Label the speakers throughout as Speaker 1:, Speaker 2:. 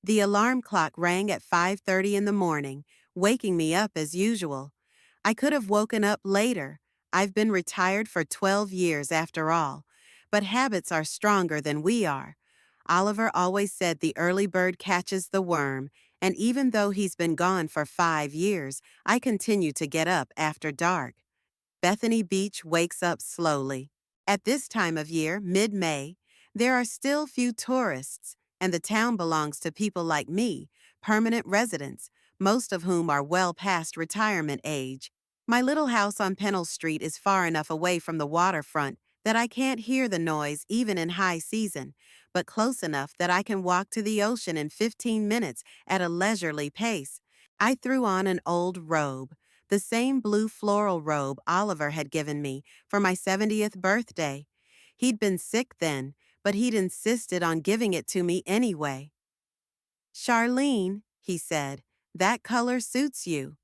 Speaker 1: The alarm clock rang at 5:30 in the morning, waking me up as usual. I could have woken up later. I've been retired for 12 years after all. But habits are stronger than we are. Oliver always said the early bird catches the worm, and even though he's been gone for 5 years, I continue to get up after dark. Bethany Beach wakes up slowly. At this time of year, mid-May, there are still few tourists, and the town belongs to people like me, permanent residents, most of whom are well past retirement age. My little house on Pennell Street is far enough away from the waterfront that I can't hear the noise even in high season, but close enough that I can walk to the ocean in 15 minutes at a leisurely pace. I threw on an old robe, the same blue floral robe Oliver had given me for my 70th birthday. He'd been sick then, but he'd insisted on giving it to me anyway. "Charlene," he said, "that color suits you."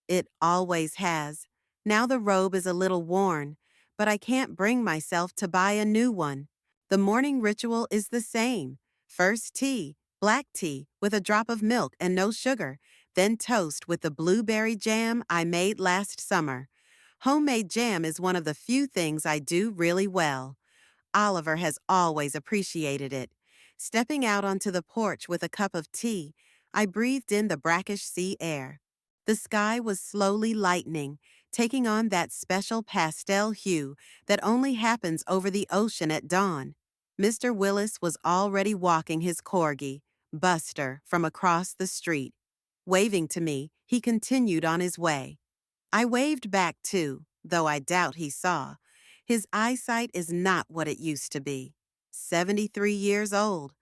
Speaker 1: It always has. Now the robe is a little worn, but I can't bring myself to buy a new one. The morning ritual is the same. First tea, black tea, with a drop of milk and no sugar, then toast with the blueberry jam I made last summer. Homemade jam is one of the few things I do really well. Oliver has always appreciated it. Stepping out onto the porch with a cup of tea, I breathed in the brackish sea air. The sky was slowly lightening, taking on that special pastel hue that only happens over the ocean at dawn. Mr. Willis was already walking his corgi, Buster, from across the street. Waving to me, he continued on his way. I waved back too, though I doubt he saw. His eyesight is not what it used to be. 73 years old.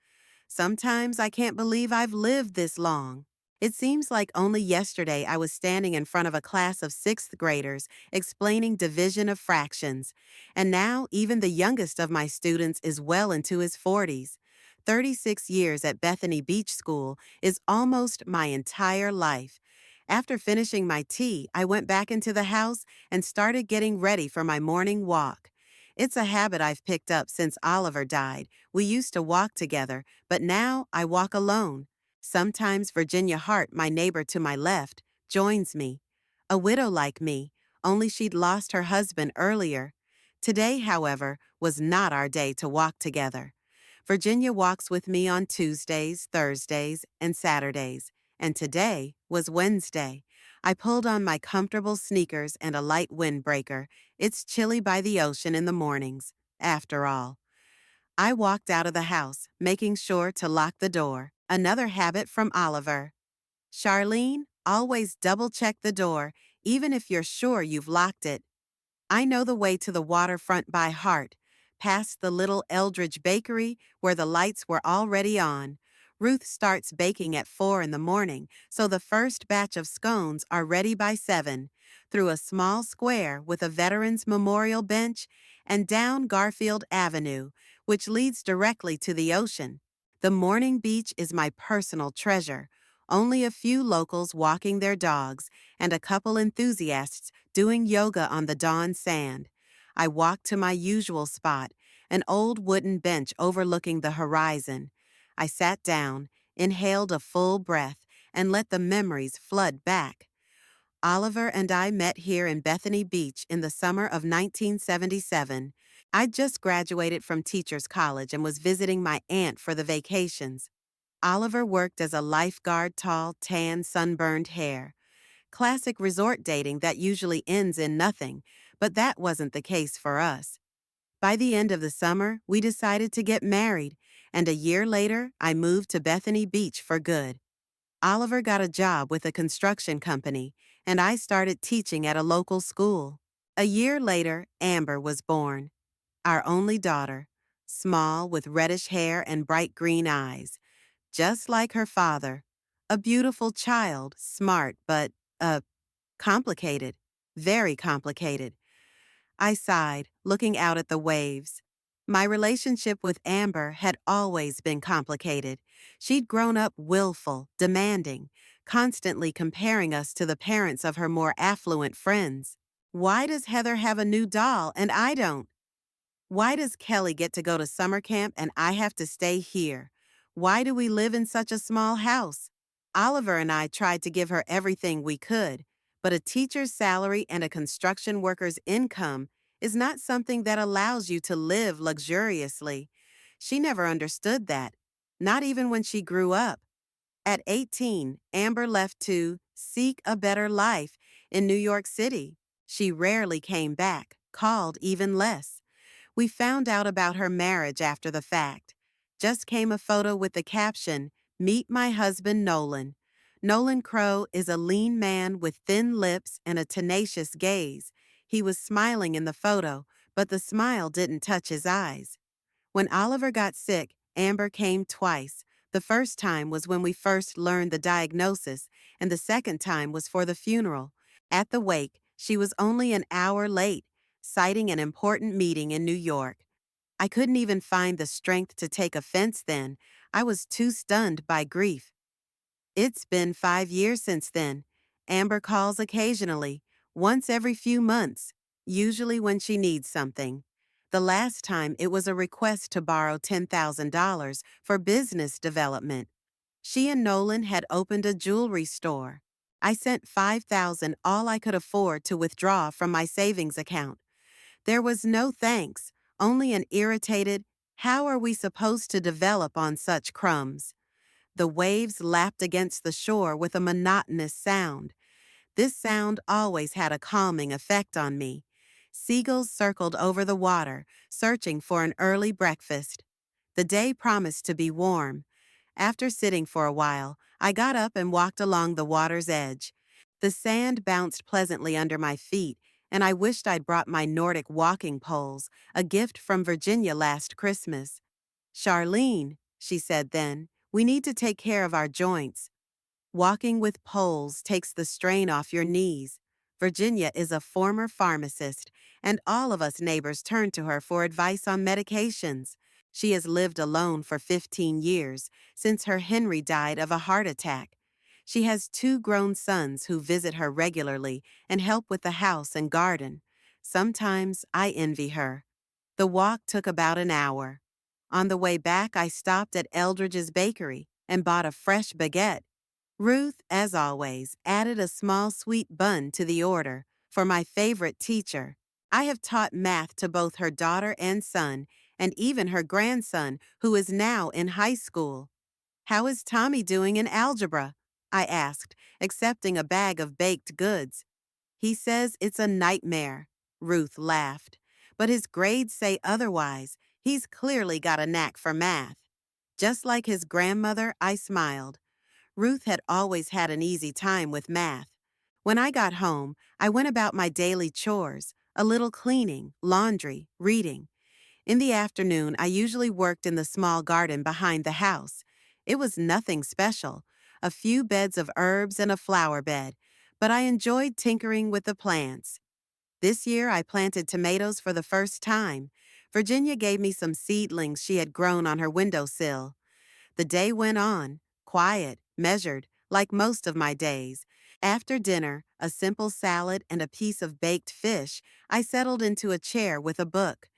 Speaker 1: Sometimes I can't believe I've lived this long. It seems like only yesterday I was standing in front of a class of sixth graders explaining division of fractions, and now even the youngest of my students is well into his 40s. 36 years at Bethany Beach School is almost my entire life. After finishing my tea, I went back into the house and started getting ready for my morning walk. It's a habit I've picked up since Oliver died. We used to walk together, but now I walk alone. Sometimes Virginia Hart, my neighbor to my left, joins me. A widow like me, only she'd lost her husband earlier. Today, however, was not our day to walk together. Virginia walks with me on Tuesdays, Thursdays, and Saturdays, and today was Wednesday. I pulled on my comfortable sneakers and a light windbreaker. It's chilly by the ocean in the mornings, after all. I walked out of the house, making sure to lock the door. Another habit from Oliver. Charlene, always double-check the door, even if you're sure you've locked it. I know the way to the waterfront by heart, past the little Eldridge bakery where the lights were already on. Ruth starts baking at 4 in the morning, so the first batch of scones are ready by 7, through a small square with a Veterans Memorial bench, and down Garfield Avenue, which leads directly to the ocean. The morning beach is my personal treasure. Only a few locals walking their dogs, and a couple enthusiasts doing yoga on the dawn sand. I walked to my usual spot, an old wooden bench overlooking the horizon. I sat down, inhaled a full breath, and let the memories flood back. Oliver and I met here in Bethany Beach in the summer of 1977. I'd just graduated from Teachers College and was visiting my aunt for the vacations. Oliver worked as a lifeguard, tall, tan, sunburned hair. Classic resort dating that usually ends in nothing, but that wasn't the case for us. By the end of the summer, we decided to get married, and a year later, I moved to Bethany Beach for good. Oliver got a job with a construction company, and I started teaching at a local school. A year later, Amber was born, our only daughter, small with reddish hair and bright green eyes, just like her father. A beautiful child, smart, but, complicated, very complicated. I sighed, looking out at the waves. My relationship with Amber had always been complicated. She'd grown up willful, demanding, constantly comparing us to the parents of her more affluent friends. Why does Heather have a new doll and I don't? Why does Kelly get to go to summer camp and I have to stay here? Why do we live in such a small house? Oliver and I tried to give her everything we could, but a teacher's salary and a construction worker's income is not something that allows you to live luxuriously. She never understood that, not even when she grew up. At 18, Amber left to seek a better life in New York City. She rarely came back, called even less. We found out about her marriage after the fact. Just came a photo with the caption, "Meet my husband Nolan." Nolan Crow is a lean man with thin lips and a tenacious gaze. He was smiling in the photo, but the smile didn't touch his eyes. When Oliver got sick, Amber came twice. The first time was when we first learned the diagnosis, and the second time was for the funeral. At the wake, she was only an hour late, citing an important meeting in New York. I couldn't even find the strength to take offense then. I was too stunned by grief. It's been 5 years since then. Amber calls occasionally, once every few months, usually when she needs something. The last time it was a request to borrow $10,000 for business development. She and Nolan had opened a jewelry store. I sent $5,000, all I could afford to withdraw from my savings account. There was no thanks, only an irritated, "How are we supposed to develop on such crumbs?" The waves lapped against the shore with a monotonous sound. This sound always had a calming effect on me. Seagulls circled over the water, searching for an early breakfast. The day promised to be warm. After sitting for a while, I got up and walked along the water's edge. The sand bounced pleasantly under my feet, and I wished I'd brought my Nordic walking poles, a gift from Virginia last Christmas. "Charlene," she said then, "we need to take care of our joints. Walking with poles takes the strain off your knees." Virginia is a former pharmacist, and all of us neighbors turn to her for advice on medications. She has lived alone for 15 years, since her Henry died of a heart attack. She has 2 grown sons who visit her regularly and help with the house and garden. Sometimes I envy her. The walk took about an hour. On the way back, I stopped at Eldridge's Bakery and bought a fresh baguette. Ruth, as always, added a small sweet bun to the order for my favorite teacher. I have taught math to both her daughter and son, and even her grandson, who is now in high school. "How is Tommy doing in algebra?" I asked, accepting a bag of baked goods. "He says it's a nightmare," Ruth laughed. "But his grades say otherwise. He's clearly got a knack for math." Just like his grandmother, I smiled. Ruth had always had an easy time with math. When I got home, I went about my daily chores, a little cleaning, laundry, reading. In the afternoon, I usually worked in the small garden behind the house. It was nothing special, a few beds of herbs and a flower bed, but I enjoyed tinkering with the plants. This year, I planted tomatoes for the first time. Virginia gave me some seedlings she had grown on her windowsill. The day went on, quiet, measured, like most of my days. After dinner, a simple salad and a piece of baked fish, I settled into a chair with a book.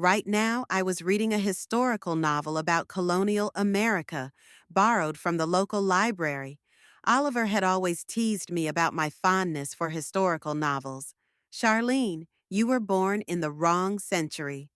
Speaker 1: Right now, I was reading a historical novel about colonial America, borrowed from the local library. Oliver had always teased me about my fondness for historical novels. "Charlene, you were born in the wrong century."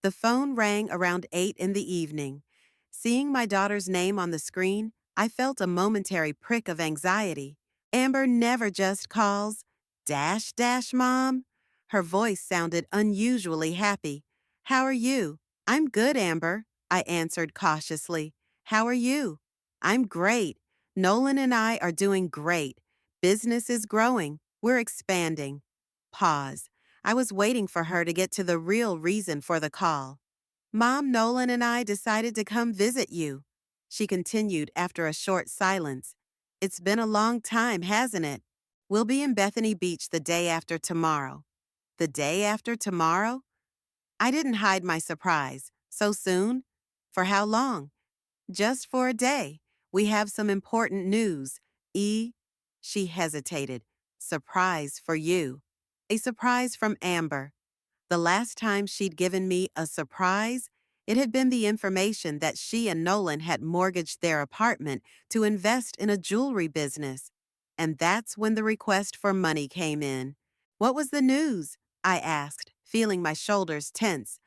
Speaker 1: The phone rang around 8 in the evening. Seeing my daughter's name on the screen, I felt a momentary prick of anxiety. "Amber never just calls, dash dash mom." Her voice sounded unusually happy. "How are you?" "I'm good, Amber," I answered cautiously. "How are you?" "I'm great. Nolan and I are doing great. Business is growing. We're expanding." Pause. I was waiting for her to get to the real reason for the call. "Mom, Nolan and I decided to come visit you," she continued after a short silence. "It's been a long time, hasn't it? We'll be in Bethany Beach the day after tomorrow." "The day after tomorrow?" I didn't hide my surprise. "So soon?" "For how long?" "Just for a day. We have some important news. E." She hesitated. "Surprise for you." A surprise from Amber. The last time she'd given me a surprise, It had been the information that she and Nolan had mortgaged their apartment to invest in a jewelry business. And that's when the request for money came in. What was the news? I asked, feeling my shoulders tense.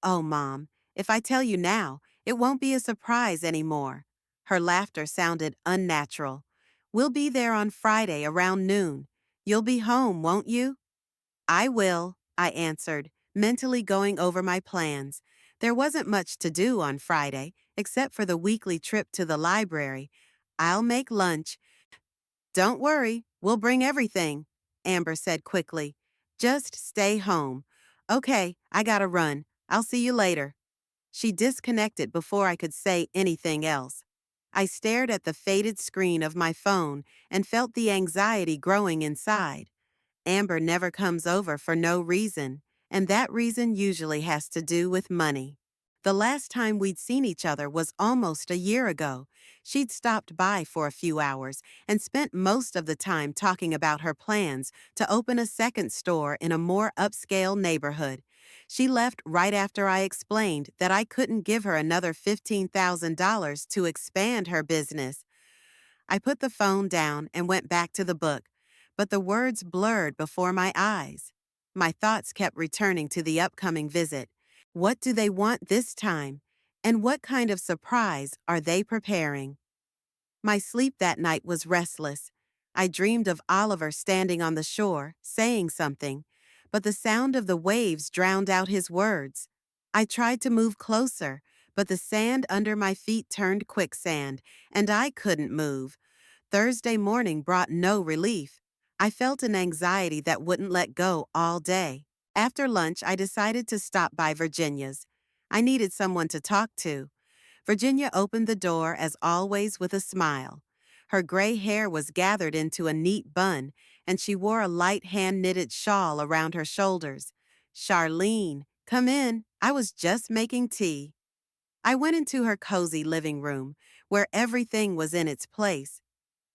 Speaker 1: Oh, Mom, if I tell you now, it won't be a surprise anymore. Her laughter sounded unnatural. We'll be there on Friday around noon. You'll be home, won't you? I will, I answered, mentally going over my plans. There wasn't much to do on Friday, except for the weekly trip to the library. I'll make lunch. Don't worry, we'll bring everything, Amber said quickly. Just stay home. Okay, I gotta run. I'll see you later. She disconnected before I could say anything else. I stared at the faded screen of my phone and felt the anxiety growing inside. Amber never comes over for no reason, and that reason usually has to do with money. The last time we'd seen each other was almost a year ago. She'd stopped by for a few hours and spent most of the time talking about her plans to open a second store in a more upscale neighborhood. She left right after I explained that I couldn't give her another $15,000 to expand her business. I put the phone down and went back to the book, but the words blurred before my eyes. My thoughts kept returning to the upcoming visit. What do they want this time? And what kind of surprise are they preparing? My sleep that night was restless. I dreamed of Oliver standing on the shore, saying something, but the sound of the waves drowned out his words. I tried to move closer, but the sand under my feet turned quicksand, and I couldn't move. Thursday morning brought no relief. I felt an anxiety that wouldn't let go all day. After lunch, I decided to stop by Virginia's. I needed someone to talk to. Virginia opened the door as always with a smile. Her gray hair was gathered into a neat bun, and she wore a light hand-knitted shawl around her shoulders. Charlene, come in. I was just making tea. I went into her cozy living room, where everything was in its place.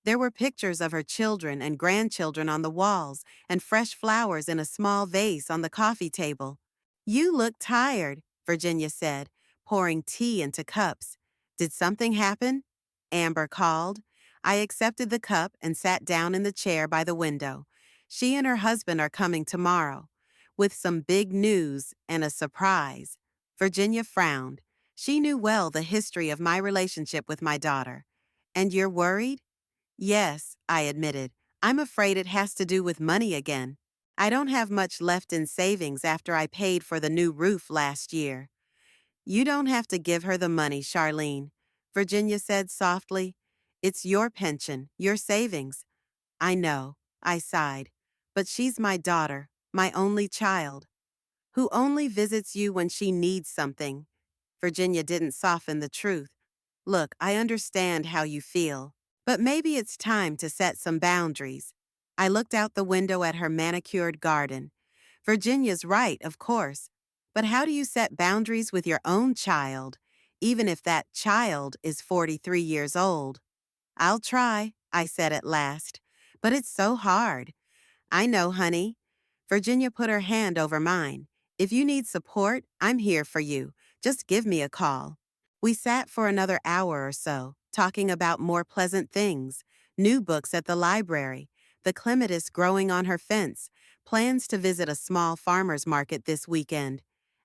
Speaker 1: There were pictures of her children and grandchildren on the walls and fresh flowers in a small vase on the coffee table. You look tired, Virginia said, pouring tea into cups. Did something happen? Amber called. I accepted the cup and sat down in the chair by the window. She and her husband are coming tomorrow, with some big news and a surprise. Virginia frowned. She knew well the history of my relationship with my daughter. And you're worried? Yes, I admitted. I'm afraid it has to do with money again. I don't have much left in savings after I paid for the new roof last year. You don't have to give her the money, Charlene, Virginia said softly. It's your pension, your savings. I know, I sighed. But she's my daughter, my only child, who only visits you when she needs something. Virginia didn't soften the truth. Look, I understand how you feel, but maybe it's time to set some boundaries. I looked out the window at her manicured garden. Virginia's right, of course, but how do you set boundaries with your own child, even if that child is 43 years old? I'll try, I said at last, but it's so hard. I know, honey. Virginia put her hand over mine. If you need support, I'm here for you. Just give me a call. We sat for another hour or so, talking about more pleasant things, new books at the library, the clematis growing on her fence, plans to visit a small farmer's market this weekend.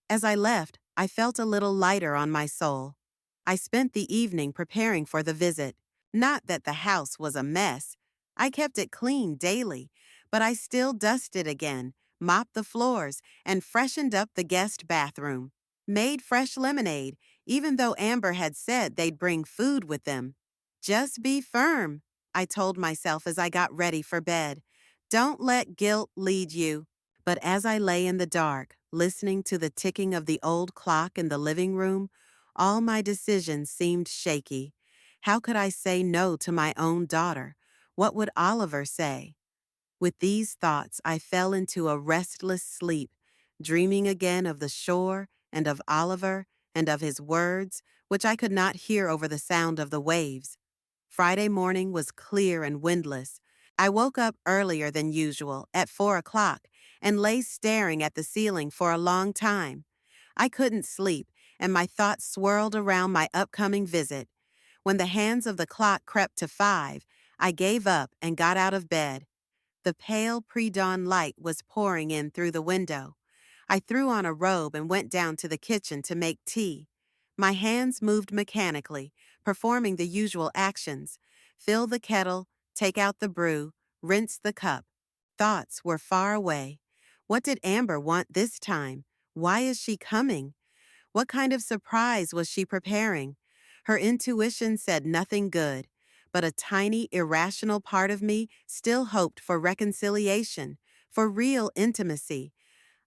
Speaker 1: As I left, I felt a little lighter on my soul. I spent the evening preparing for the visit. Not that the house was a mess. I kept it clean daily, but I still dusted again, mopped the floors, and freshened up the guest bathroom. Made fresh lemonade, even though Amber had said they'd bring food with them. Just be firm, I told myself as I got ready for bed. Don't let guilt lead you. But as I lay in the dark, listening to the ticking of the old clock in the living room, all my decisions seemed shaky. How could I say no to my own daughter? What would Oliver say? With these thoughts, I fell into a restless sleep, dreaming again of the shore and of Oliver and of his words, which I could not hear over the sound of the waves. Friday morning was clear and windless. I woke up earlier than usual, at 4 o'clock, and lay staring at the ceiling for a long time. I couldn't sleep, and my thoughts swirled around my upcoming visit. When the hands of the clock crept to 5, I gave up and got out of bed. The pale pre-dawn light was pouring in through the window. I threw on a robe and went down to the kitchen to make tea. My hands moved mechanically, performing the usual actions: fill the kettle, take out the brew, rinse the cup. Thoughts were far away. What did Amber want this time? Why is she coming? What kind of surprise was she preparing? Her intuition said nothing good, but a tiny, irrational part of me still hoped for reconciliation, for real intimacy.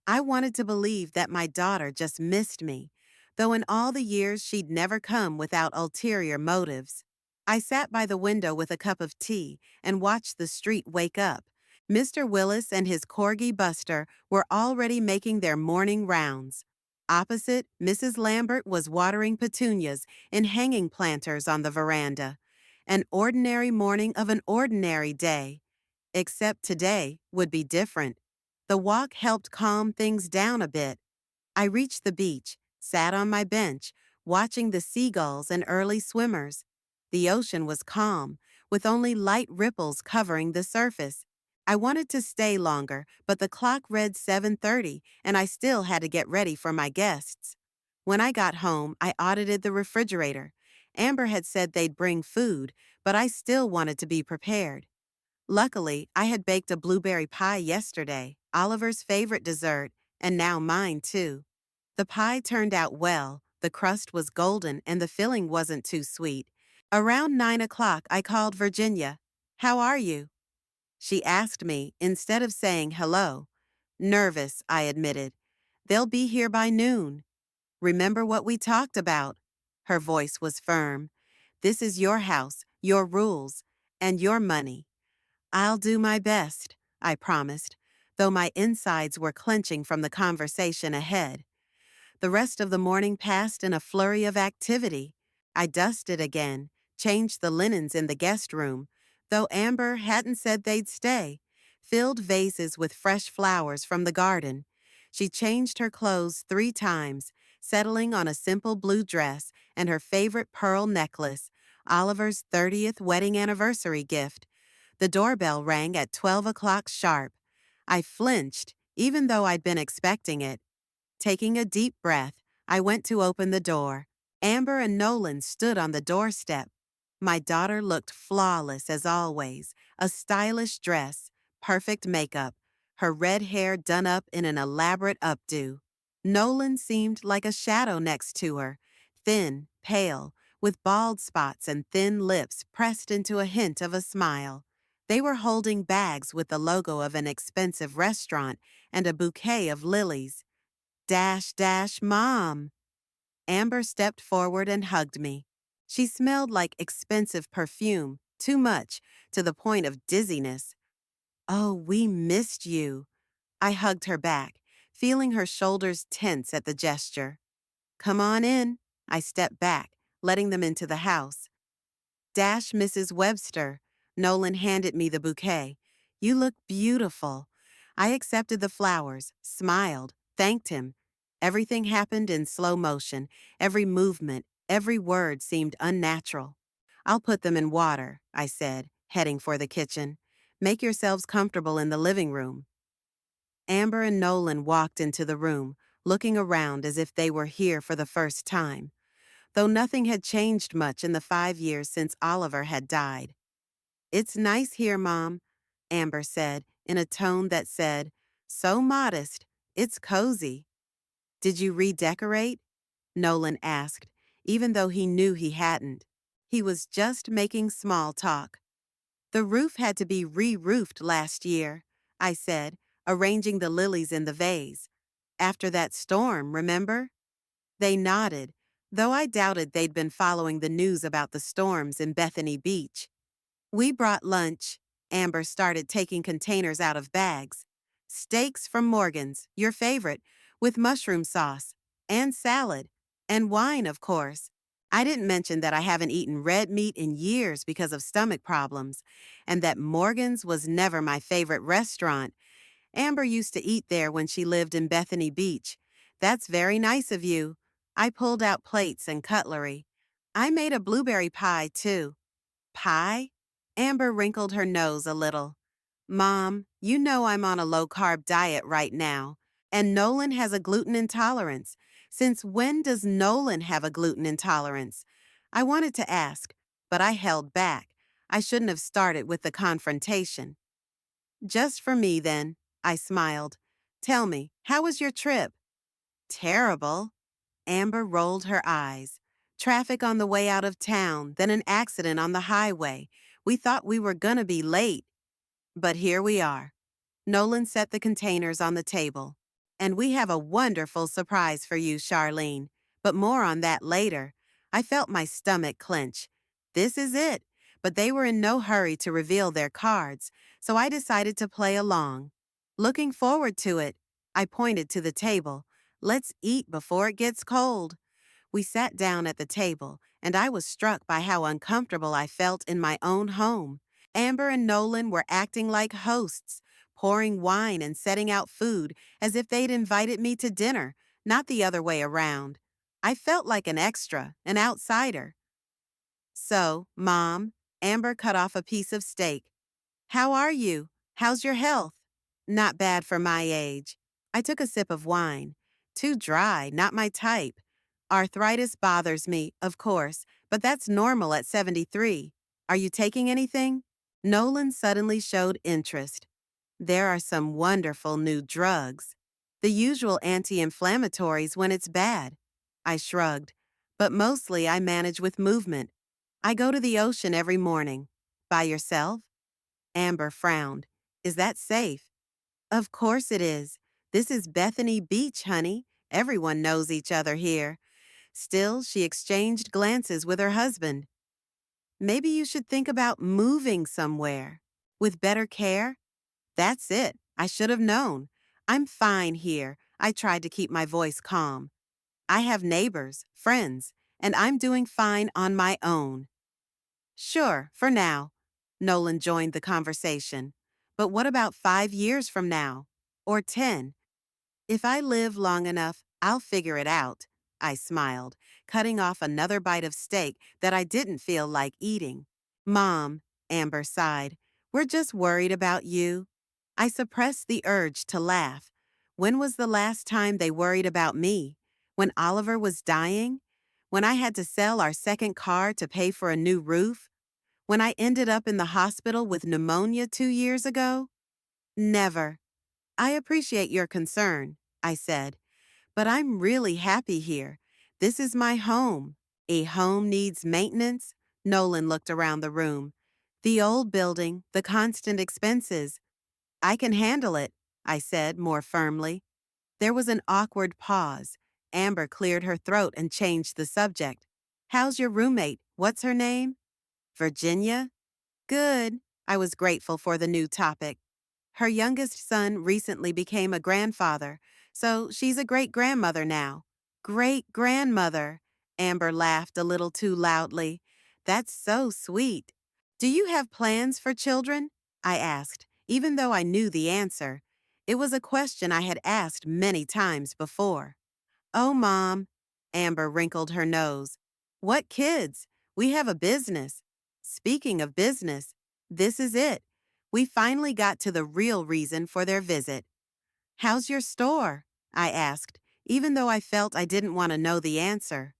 Speaker 1: I wanted to believe that my daughter just missed me, though in all the years she'd never come without ulterior motives. I sat by the window with a cup of tea and watched the street wake up. Mr. Willis and his corgi Buster were already making their morning rounds. Opposite, Mrs. Lambert was watering petunias in hanging planters on the veranda. An ordinary morning of an ordinary day. Except today would be different. The walk helped calm things down a bit. I reached the beach, sat on my bench, watching the seagulls and early swimmers. The ocean was calm, with only light ripples covering the surface. I wanted to stay longer, but the clock read 7:30, and I still had to get ready for my guests. When I got home, I audited the refrigerator. Amber had said they'd bring food, but I still wanted to be prepared. Luckily, I had baked a blueberry pie yesterday, Oliver's favorite dessert, and now mine too. The pie turned out well, the crust was golden and the filling wasn't too sweet. Around 9 o'clock, I called Virginia. "How are you?" She asked me instead of saying hello. "Nervous," I admitted. "They'll be here by noon." "Remember what we talked about?" Her voice was firm. "This is your house, your rules, and your money." "I'll do my best," I promised, though my insides were clenching from the conversation ahead. The rest of the morning passed in a flurry of activity. I dusted again, changed the linens in the guest room, though Amber hadn't said they'd stay, filled vases with fresh flowers from the garden. She changed her clothes 3 times, settling on a simple blue dress and her favorite pearl necklace, Oliver's 30th wedding anniversary gift. The doorbell rang at 12 o'clock sharp. I flinched, even though I'd been expecting it. Taking a deep breath, I went to open the door. Amber and Nolan stood on the doorstep. My daughter looked flawless as always, a stylish dress, perfect makeup, her red hair done up in an elaborate updo. Nolan seemed like a shadow next to her, thin, pale, with bald spots and thin lips pressed into a hint of a smile. They were holding bags with the logo of an expensive restaurant and a bouquet of lilies. Dash, dash, Mom. Amber stepped forward and hugged me. She smelled like expensive perfume, too much, to the point of dizziness. "Oh, we missed you." I hugged her back, feeling her shoulders tense at the gesture. "Come on in." I stepped back, letting them into the house. "Dash Mrs. Webster." Nolan handed me the bouquet. "You look beautiful." I accepted the flowers, smiled, thanked him. Everything happened in slow motion. Every movement, every word seemed unnatural. "I'll put them in water," I said, heading for the kitchen. "Make yourselves comfortable in the living room." Amber and Nolan walked into the room, looking around as if they were here for the first time, though nothing had changed much in the 5 years since Oliver had died. "It's nice here, Mom," Amber said, in a tone that said, "So modest, it's cozy." "Did you redecorate?" Nolan asked, even though he knew he hadn't. He was just making small talk. "The roof had to be re-roofed last year," I said, arranging the lilies in the vase. "After that storm, remember?" They nodded, though I doubted they'd been following the news about the storms in Bethany Beach. "We brought lunch." Amber started taking containers out of bags. "Steaks from Morgan's, your favorite, with mushroom sauce, and salad, and wine, of course. I didn't mention that I haven't eaten red meat in years because of stomach problems, and that Morgan's was never my favorite restaurant. Amber used to eat there when she lived in Bethany Beach. That's very nice of you." I pulled out plates and cutlery. I made a blueberry pie, too. Pie? Amber wrinkled her nose a little. Mom, you know I'm on a low-carb diet right now. And Nolan has a gluten intolerance. Since when does Nolan have a gluten intolerance? I wanted to ask, but I held back. I shouldn't have started with the confrontation. Just for me, then, I smiled. Tell me, how was your trip? Terrible. Amber rolled her eyes. Traffic on the way out of town, then an accident on the highway. We thought we were gonna be late. But here we are. Nolan set the containers on the table. And we have a wonderful surprise for you, Charlene. But more on that later. I felt my stomach clench. This is it. But they were in no hurry to reveal their cards, so I decided to play along. Looking forward to it, I pointed to the table. Let's eat before it gets cold. We sat down at the table, and I was struck by how uncomfortable I felt in my own home. Amber and Nolan were acting like hosts, pouring wine and setting out food as if they'd invited me to dinner, not the other way around. I felt like an extra, an outsider. So, Mom, Amber cut off a piece of steak. How are you? How's your health? Not bad for my age. I took a sip of wine. Too dry, not my type. Arthritis bothers me, of course, but that's normal at 73. Are you taking anything? Nolan suddenly showed interest. There are some wonderful new drugs. The usual anti-inflammatories when it's bad. I shrugged. But mostly I manage with movement. I go to the ocean every morning. By yourself? Amber frowned. Is that safe? Of course it is. This is Bethany Beach, honey. Everyone knows each other here. Still, she exchanged glances with her husband. Maybe you should think about moving somewhere. With better care? That's it. I should have known. I'm fine here. I tried to keep my voice calm. I have neighbors, friends, and I'm doing fine on my own. Sure, for now. Nolan joined the conversation. But what about 5 years from now? Or 10? If I live long enough, I'll figure it out. I smiled, cutting off another bite of steak that I didn't feel like eating. Mom, Amber sighed, we're just worried about you. I suppressed the urge to laugh. When was the last time they worried about me? When Oliver was dying? When I had to sell our second car to pay for a new roof? When I ended up in the hospital with pneumonia 2 years ago? Never. I appreciate your concern, I said, but I'm really happy here. This is my home. A home needs maintenance? Nolan looked around the room. The old building, the constant expenses. I can handle it, I said more firmly. There was an awkward pause. Amber cleared her throat and changed the subject. How's your roommate? What's her name? Virginia? Good. I was grateful for the new topic. Her youngest son recently became a grandfather, so she's a great-grandmother now. Great-grandmother, Amber laughed a little too loudly. That's so sweet. Do you have plans for children? I asked, even though I knew the answer. It was a question I had asked many times before. Oh, Mom, Amber wrinkled her nose. What kids? We have a business. Speaking of business, this is it. We finally got to the real reason for their visit. How's your store? I asked, even though I felt I didn't want to know the answer.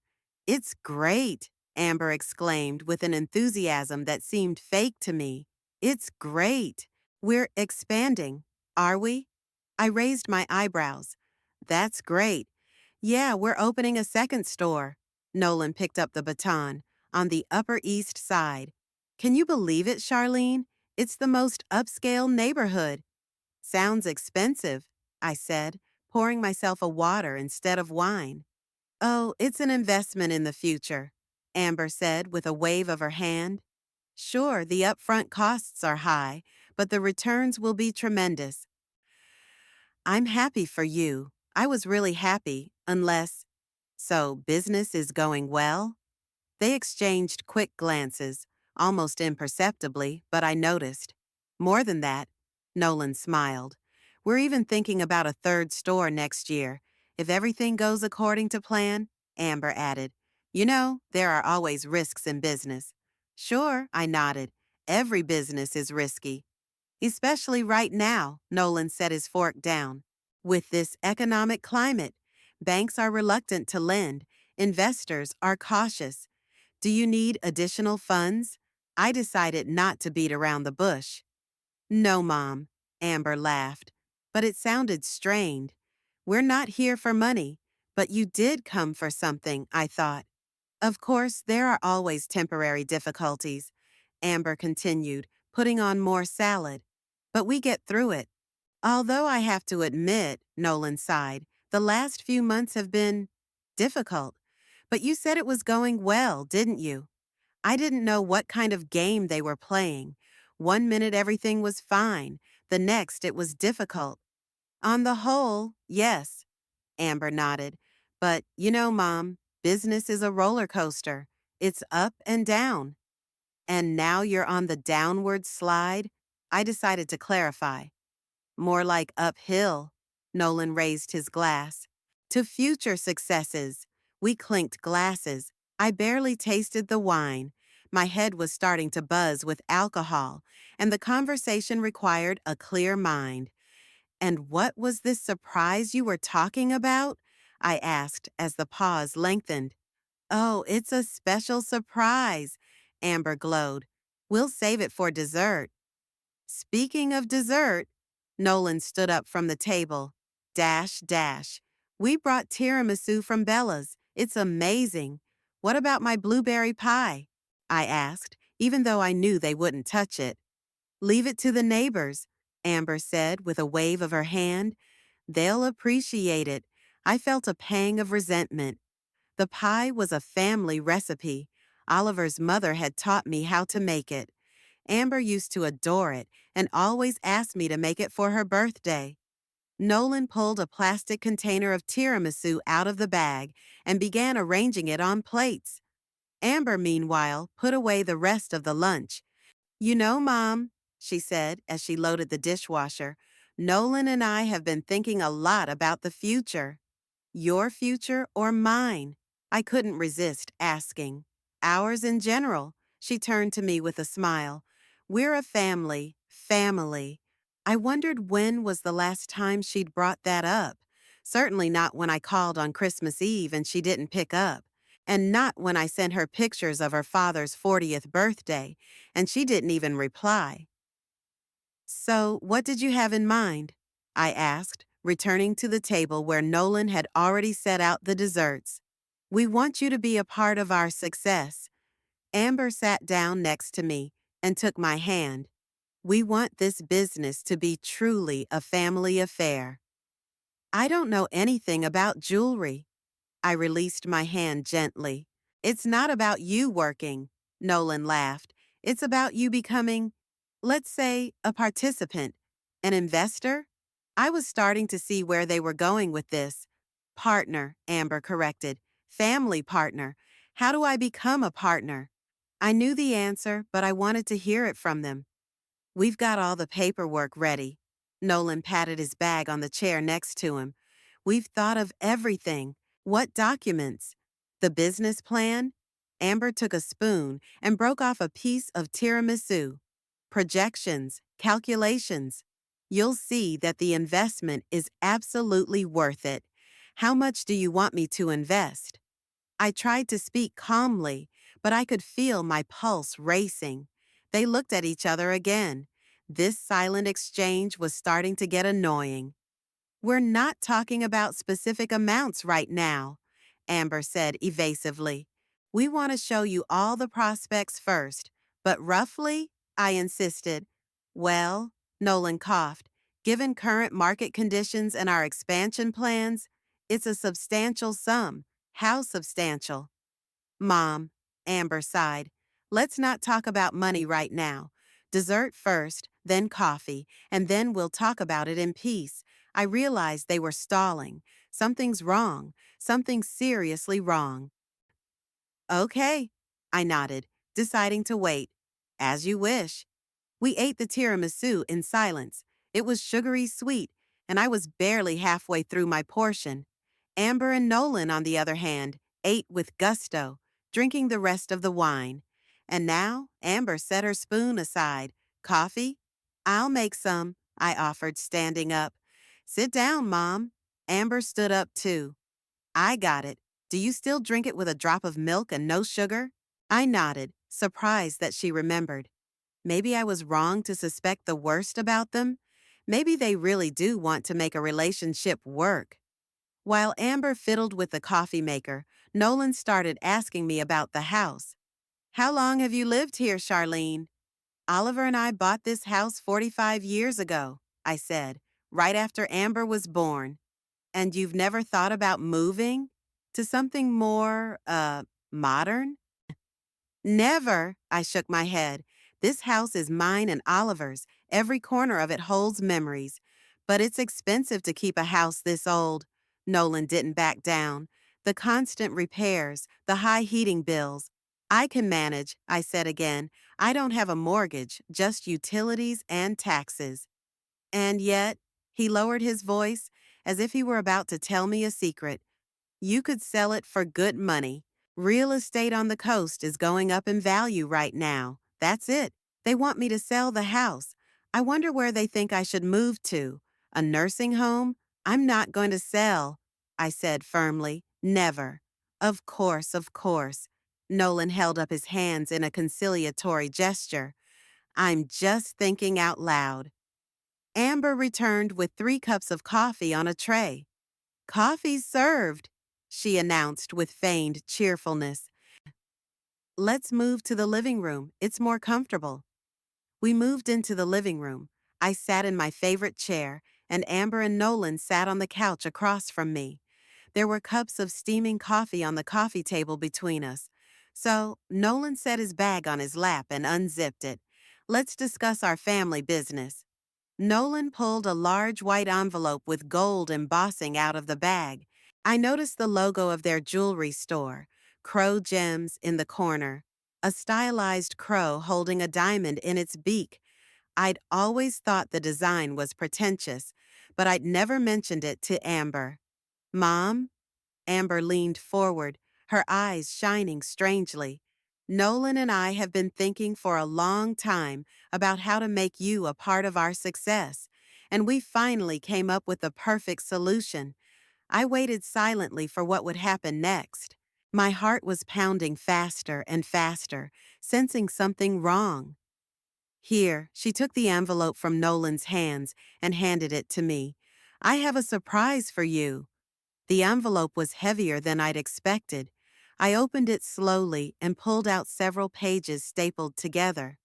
Speaker 1: It's great, Amber exclaimed with an enthusiasm that seemed fake to me. It's great. We're expanding, are we? I raised my eyebrows. That's great. Yeah, we're opening a second store. Nolan picked up the baton, on the Upper East Side. Can you believe it, Charlene? It's the most upscale neighborhood. Sounds expensive, I said, pouring myself a water instead of wine. Oh, it's an investment in the future, Amber said with a wave of her hand. Sure, the upfront costs are high, but the returns will be tremendous. I'm happy for you. I was really happy, unless... So, business is going well? They exchanged quick glances, almost imperceptibly, but I noticed. More than that, Nolan smiled. We're even thinking about a third store next year. If everything goes according to plan, Amber added. You know, there are always risks in business. Sure, I nodded. Every business is risky. Especially right now, Nolan set his fork down. With this economic climate, banks are reluctant to lend, investors are cautious. Do you need additional funds? I decided not to beat around the bush. No, Mom, Amber laughed, but it sounded strained. We're not here for money, but you did come for something, I thought. Of course, there are always temporary difficulties, Amber continued, putting on more salad. But we get through it. Although I have to admit, Nolan sighed, the last few months have been difficult. But you said it was going well, didn't you? I didn't know what kind of game they were playing. One minute everything was fine, the next it was difficult. On the whole, yes, Amber nodded. But you know, Mom, business is a roller coaster. It's up and down. And now you're on the downward slide? I decided to clarify. More like uphill. Nolan raised his glass. To future successes. We clinked glasses. I barely tasted the wine. My head was starting to buzz with alcohol, and the conversation required a clear mind. And what was this surprise you were talking about? I asked as the pause lengthened. Oh, it's a special surprise, Amber glowed. We'll save it for dessert. Speaking of dessert, Nolan stood up from the table. Dash, dash. We brought tiramisu from Bella's. It's amazing. What about my blueberry pie? I asked, even though I knew they wouldn't touch it. Leave it to the neighbors, Amber said with a wave of her hand. They'll appreciate it. I felt a pang of resentment. The pie was a family recipe. Oliver's mother had taught me how to make it. Amber used to adore it and always asked me to make it for her birthday. Nolan pulled a plastic container of tiramisu out of the bag and began arranging it on plates. Amber, meanwhile, put away the rest of the lunch. You know, Mom, she said as she loaded the dishwasher, Nolan and I have been thinking a lot about the future. Your future or mine? I couldn't resist asking. Ours in general, she turned to me with a smile. We're a family, family. I wondered when was the last time she'd brought that up. Certainly not when I called on Christmas Eve and she didn't pick up. And not when I sent her pictures of her father's 40th birthday, and she didn't even reply. So, what did you have in mind? I asked, returning to the table where Nolan had already set out the desserts. We want you to be a part of our success. Amber sat down next to me and took my hand. We want this business to be truly a family affair. I don't know anything about jewelry. I released my hand gently. It's not about you working, Nolan laughed. It's about you becoming, let's say, a participant, an investor. I was starting to see where they were going with this. Partner, Amber corrected. Family partner. How do I become a partner? I knew the answer, but I wanted to hear it from them. We've got all the paperwork ready. Nolan patted his bag on the chair next to him. We've thought of everything. What documents? The business plan? Amber took a spoon and broke off a piece of tiramisu. Projections, calculations. You'll see that the investment is absolutely worth it. How much do you want me to invest? I tried to speak calmly, but I could feel my pulse racing. They looked at each other again. This silent exchange was starting to get annoying. We're not talking about specific amounts right now, Amber said evasively. We want to show you all the prospects first, but roughly, I insisted. Well, Nolan coughed. Given current market conditions and our expansion plans, it's a substantial sum. How substantial? Mom, Amber sighed. Let's not talk about money right now. Dessert first, then coffee, and then we'll talk about it in peace. I realized they were stalling. Something's wrong. Something seriously wrong. Okay, I nodded, deciding to wait. As you wish. We ate the tiramisu in silence. It was sugary sweet, and I was barely halfway through my portion. Amber and Nolan, on the other hand, ate with gusto, drinking the rest of the wine. And now, Amber set her spoon aside. Coffee? I'll make some, I offered, standing up. Sit down, Mom. Amber stood up too. I got it. Do you still drink it with a drop of milk and no sugar? I nodded, surprised that she remembered. Maybe I was wrong to suspect the worst about them. Maybe they really do want to make a relationship work. While Amber fiddled with the coffee maker, Nolan started asking me about the house. How long have you lived here, Charlene? Oliver and I bought this house 45 years ago, I said, right after Amber was born. And you've never thought about moving to something more, modern? Never, I shook my head. This house is mine and Oliver's. Every corner of it holds memories. But it's expensive to keep a house this old. Nolan didn't back down. The constant repairs, the high heating bills. I can manage, I said again. I don't have a mortgage, just utilities and taxes. And yet, he lowered his voice as if he were about to tell me a secret. You could sell it for good money. Real estate on the coast is going up in value right now. That's it. They want me to sell the house. I wonder where they think I should move to. A nursing home? I'm not going to sell, I said firmly. Never. Of course, of course. Nolan held up his hands in a conciliatory gesture. I'm just thinking out loud. Amber returned with 3 cups of coffee on a tray. Coffee's served, she announced with feigned cheerfulness. Let's move to the living room. It's more comfortable. We moved into the living room. I sat in my favorite chair, and Amber and Nolan sat on the couch across from me. There were cups of steaming coffee on the coffee table between us. So, Nolan set his bag on his lap and unzipped it. Let's discuss our family business. Nolan pulled a large white envelope with gold embossing out of the bag. I noticed the logo of their jewelry store, Crow Gems, in the corner, a stylized crow holding a diamond in its beak. I'd always thought the design was pretentious, but I'd never mentioned it to Amber. Mom? Amber leaned forward, her eyes shining strangely. Nolan and I have been thinking for a long time about how to make you a part of our success, and we finally came up with the perfect solution. I waited silently for what would happen next. My heart was pounding faster and faster, sensing something wrong. Here, she took the envelope from Nolan's hands and handed it to me. I have a surprise for you. The envelope was heavier than I'd expected. I opened it slowly and pulled out several pages stapled together.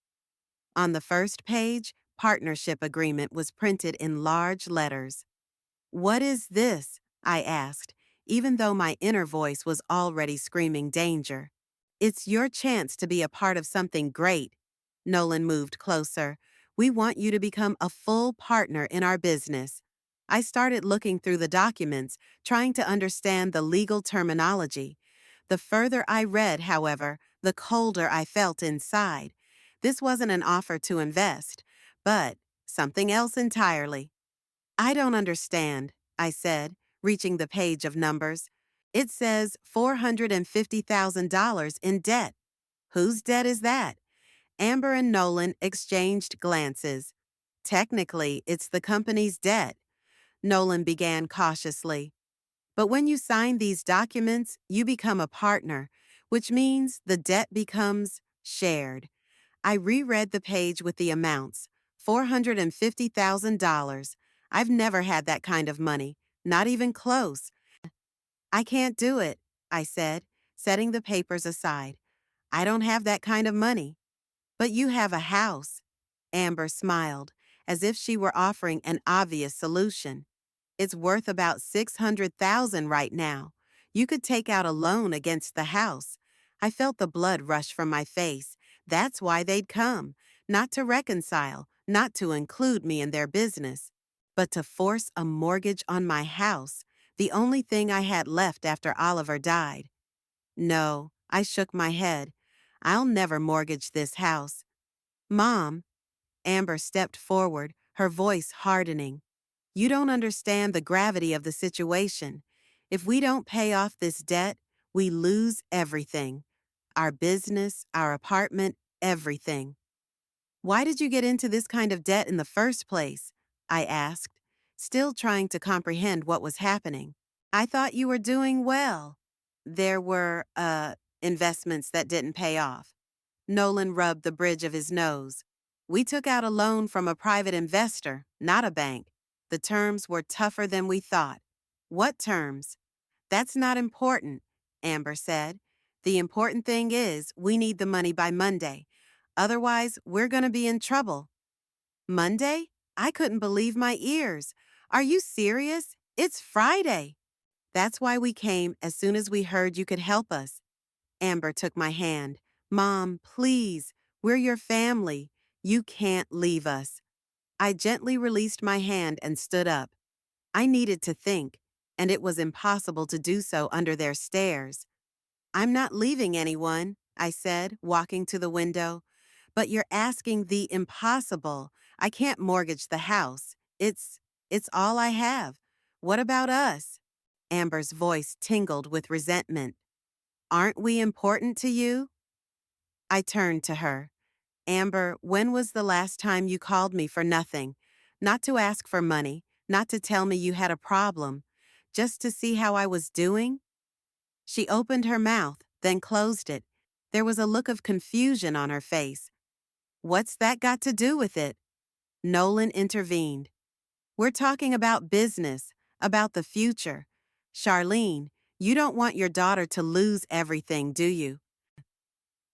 Speaker 1: On the first page, partnership agreement was printed in large letters. What is this? I asked, even though my inner voice was already screaming danger. It's your chance to be a part of something great. Nolan moved closer. We want you to become a full partner in our business. I started looking through the documents, trying to understand the legal terminology. The further I read, however, the colder I felt inside. This wasn't an offer to invest, but something else entirely. I don't understand, I said, reaching the page of numbers. It says $450,000 in debt. Whose debt is that? Amber and Nolan exchanged glances. Technically, it's the company's debt. Nolan began cautiously. But when you sign these documents, you become a partner, which means the debt becomes shared. I reread the page with the amounts. $450,000. I've never had that kind of money, not even close. I can't do it, I said, setting the papers aside. I don't have that kind of money. But you have a house. Amber smiled, as if she were offering an obvious solution. It's worth about $600,000 right now. You could take out a loan against the house. I felt the blood rush from my face. That's why they'd come. Not to reconcile, not to include me in their business, but to force a mortgage on my house, the only thing I had left after Oliver died. No, I shook my head. I'll never mortgage this house. Mom, Amber stepped forward, her voice hardening. You don't understand the gravity of the situation. If we don't pay off this debt, We lose everything, our business, our apartment, everything. Why did you get into this kind of debt in the first place? I asked, still trying to comprehend what was happening. I thought you were doing well. There were, investments that didn't pay off. Nolan rubbed the bridge of his nose. We took out a loan from a private investor, not a bank. The terms were tougher than we thought. What terms? That's not important, Amber said. The important thing is we need the money by Monday. Otherwise, we're going to be in trouble. Monday? I couldn't believe my ears. Are you serious? It's Friday. That's why we came as soon as we heard you could help us. Amber took my hand. Mom, please, we're your family. You can't leave us. I gently released my hand and stood up. I needed to think, and it was impossible to do so under their stares. I'm not leaving anyone, I said, walking to the window. But you're asking the impossible. I can't mortgage the house. It's all I have. What about us? Amber's voice tingled with resentment. Aren't we important to you? I turned to her. Amber, when was the last time you called me for nothing? Not to ask for money, not to tell me you had a problem, just to see how I was doing? She opened her mouth, then closed it. There was a look of confusion on her face. What's that got to do with it? Nolan intervened. We're talking about business, about the future. Charlene, you don't want your daughter to lose everything, do you?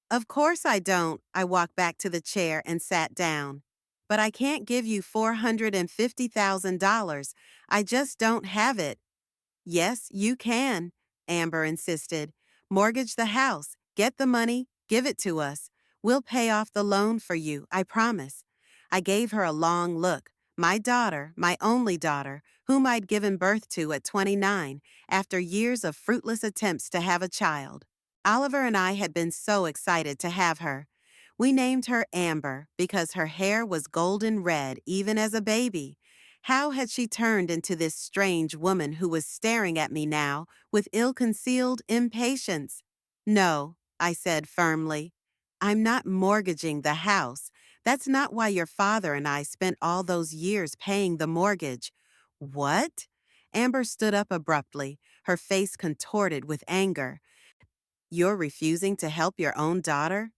Speaker 1: Of course I don't. I walked back to the chair and sat down. But I can't give you $450,000. I just don't have it. Yes, you can, Amber insisted. Mortgage the house, get the money, give it to us. We'll pay off the loan for you, I promise. I gave her a long look. My daughter, my only daughter, whom I'd given birth to at 29 after years of fruitless attempts to have a child. Oliver and I had been so excited to have her. We named her Amber because her hair was golden red even as a baby. How had she turned into this strange woman who was staring at me now with ill-concealed impatience? No, I said firmly. I'm not mortgaging the house. That's not why your father and I spent all those years paying the mortgage. What? Amber stood up abruptly, her face contorted with anger. You're refusing to help your own daughter?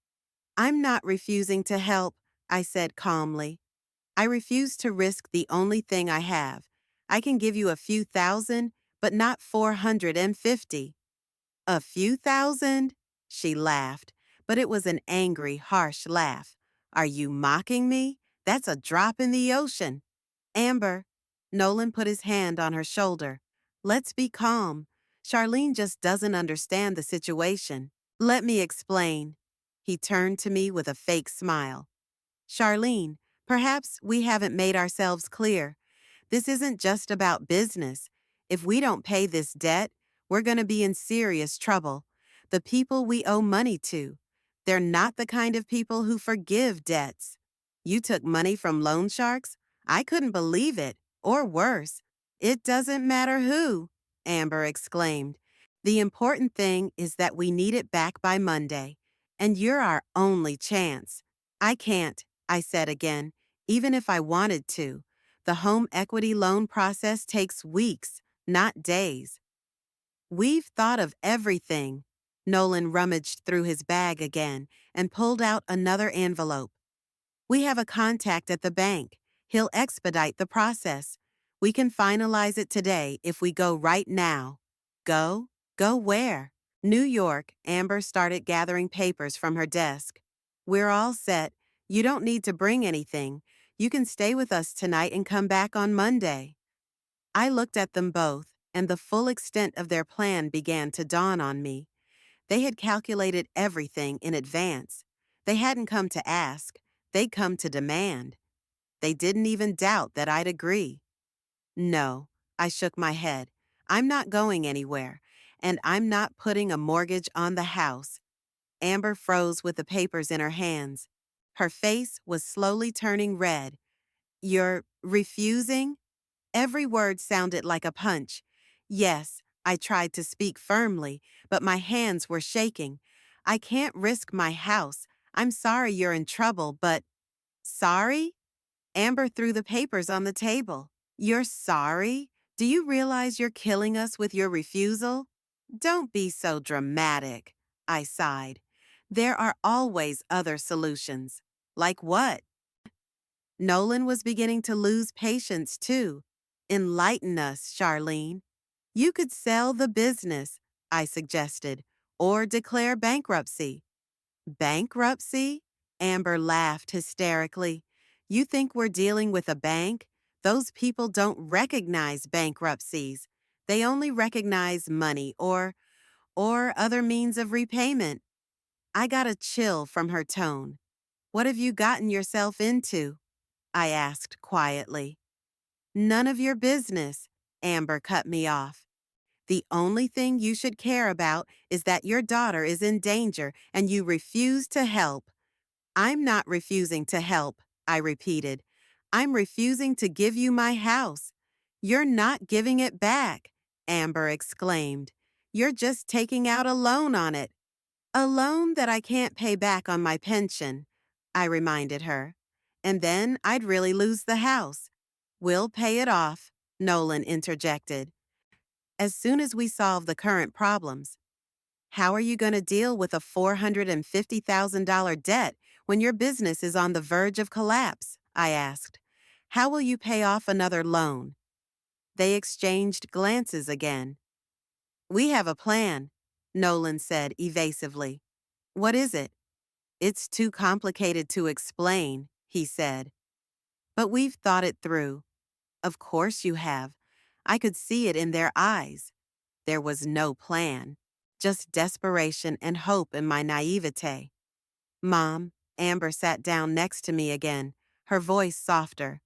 Speaker 1: I'm not refusing to help, I said calmly. I refuse to risk the only thing I have. I can give you a few thousand, but not 450. A few thousand? She laughed, but it was an angry, harsh laugh. Are you mocking me? That's a drop in the ocean. Amber, Nolan put his hand on her shoulder. Let's be calm. Charlene just doesn't understand the situation. Let me explain. He turned to me with a fake smile. Charlene, perhaps we haven't made ourselves clear. This isn't just about business. If we don't pay this debt, we're going to be in serious trouble. The people we owe money to, they're not the kind of people who forgive debts. You took money from loan sharks? I couldn't believe it. Or worse. It doesn't matter who, Amber exclaimed. The important thing is that we need it back by Monday. And you're our only chance. I can't, I said again, even if I wanted to. The home equity loan process takes weeks, not days. We've thought of everything. Nolan rummaged through his bag again and pulled out another envelope. We have a contact at the bank. He'll expedite the process. We can finalize it today if we go right now. Go? Go where? New York, Amber started gathering papers from her desk. We're all set. You don't need to bring anything. You can stay with us tonight and come back on Monday. I looked at them both, and the full extent of their plan began to dawn on me. They had calculated everything in advance. They hadn't come to ask. They'd come to demand. They didn't even doubt that I'd agree. No, I shook my head. I'm not going anywhere, and I'm not putting a mortgage on the house. Amber froze with the papers in her hands. Her face was slowly turning red. You're refusing? Every word sounded like a punch. Yes, I tried to speak firmly, but my hands were shaking. I can't risk my house. I'm sorry you're in trouble, but. Sorry? Amber threw the papers on the table. You're sorry? Do you realize you're killing us with your refusal? Don't be so dramatic, I sighed. There are always other solutions. Like what? Nolan was beginning to lose patience too. Enlighten us, Charlene. You could sell the business, I suggested, or declare bankruptcy. Bankruptcy? Amber laughed hysterically. You think we're dealing with a bank? Those people don't recognize bankruptcies. They only recognize money or other means of repayment. I got a chill from her tone. What have you gotten yourself into? I asked quietly. None of your business, Amber cut me off. The only thing you should care about is that your daughter is in danger and you refuse to help. I'm not refusing to help, I repeated. I'm refusing to give you my house. You're not giving it back, Amber exclaimed. You're just taking out a loan on it. A loan that I can't pay back on my pension, I reminded her. And then I'd really lose the house. We'll pay it off, Nolan interjected. As soon as we solve the current problems. How are you going to deal with a $450,000 debt when your business is on the verge of collapse? I asked. How will you pay off another loan? They exchanged glances again. We have a plan, Nolan said evasively. What is it? It's too complicated to explain, he said. But we've thought it through. Of course you have. I could see it in their eyes. There was no plan, just desperation and hope in my naivete. Mom, Amber sat down next to me again, her voice softer.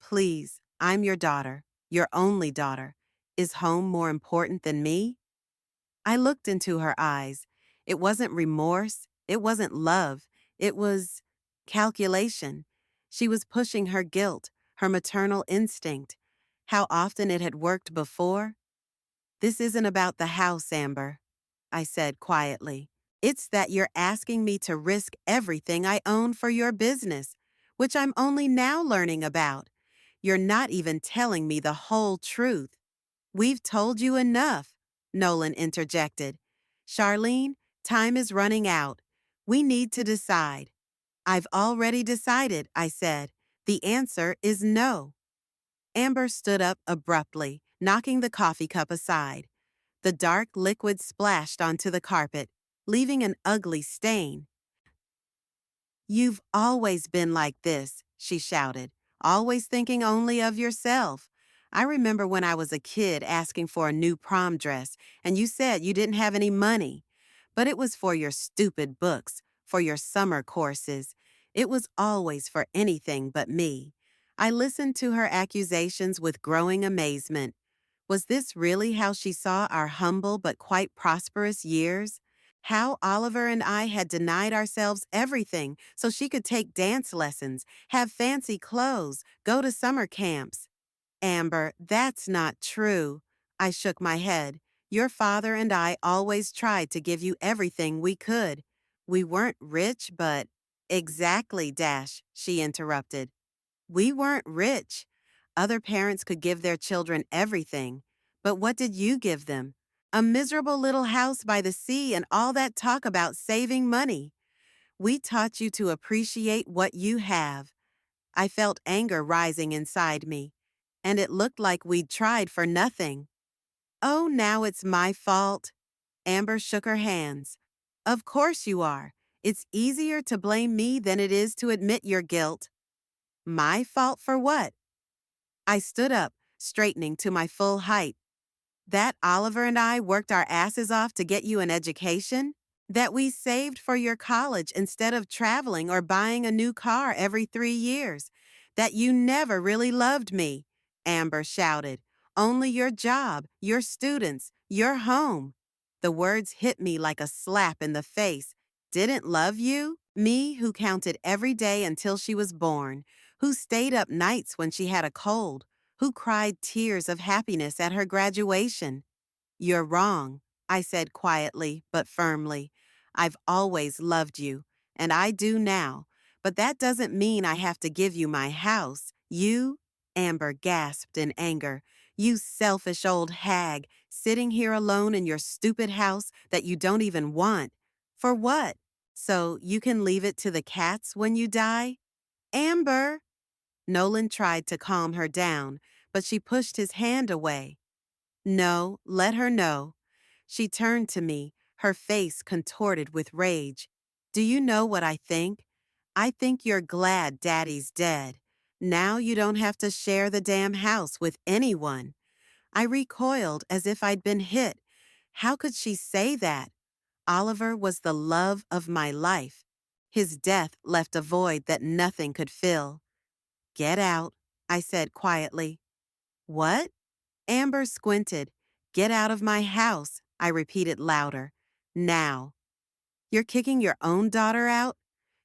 Speaker 1: Please, I'm your daughter, your only daughter. Is home more important than me? I looked into her eyes. It wasn't remorse. It wasn't love. It was calculation. She was pushing her guilt, her maternal instinct. How often it had worked before? This isn't about the house, Amber, I said quietly. It's that you're asking me to risk everything I own for your business, which I'm only now learning about. You're not even telling me the whole truth. We've told you enough, Nolan interjected. Charlene, time is running out. We need to decide. I've already decided, I said. The answer is no. Amber stood up abruptly, knocking the coffee cup aside. The dark liquid splashed onto the carpet, leaving an ugly stain. You've always been like this, she shouted, always thinking only of yourself. I remember when I was a kid asking for a new prom dress, and you said you didn't have any money. But it was for your stupid books, for your summer courses. It was always for anything but me. I listened to her accusations with growing amazement. Was this really how she saw our humble but quite prosperous years? How Oliver and I had denied ourselves everything so she could take dance lessons, have fancy clothes, go to summer camps. Amber, that's not true. I shook my head. Your father and I always tried to give you everything we could. We weren't rich, but. Exactly, Dash, she interrupted. We weren't rich. Other parents could give their children everything. But what did you give them? A miserable little house by the sea and all that talk about saving money. We taught you to appreciate what you have. I felt anger rising inside me, and it looked like we'd tried for nothing. Oh, now it's my fault. Amber shook her hands. Of course you are. It's easier to blame me than it is to admit your guilt. My fault for what? I stood up, straightening to my full height. That Oliver and I worked our asses off to get you an education? That we saved for your college instead of traveling or buying a new car every 3 years? That you never really loved me? Amber shouted. Only your job, your students, your home. The words hit me like a slap in the face. Didn't love you? Me who counted every day until she was born, who stayed up nights when she had a cold, who cried tears of happiness at her graduation. You're wrong, I said quietly but firmly. I've always loved you, and I do now, but that doesn't mean I have to give you my house. You, Amber gasped in anger. You selfish old hag, sitting here alone in your stupid house that you don't even want. For what? So you can leave it to the cats when you die? Amber! Nolan tried to calm her down, but she pushed his hand away. No, let her know. She turned to me, her face contorted with rage. Do you know what I think? I think you're glad Daddy's dead. Now you don't have to share the damn house with anyone. I recoiled as if I'd been hit. How could she say that? Oliver was the love of my life. His death left a void that nothing could fill. Get out, I said quietly. What? Amber squinted. Get out of my house, I repeated louder. Now. You're kicking your own daughter out?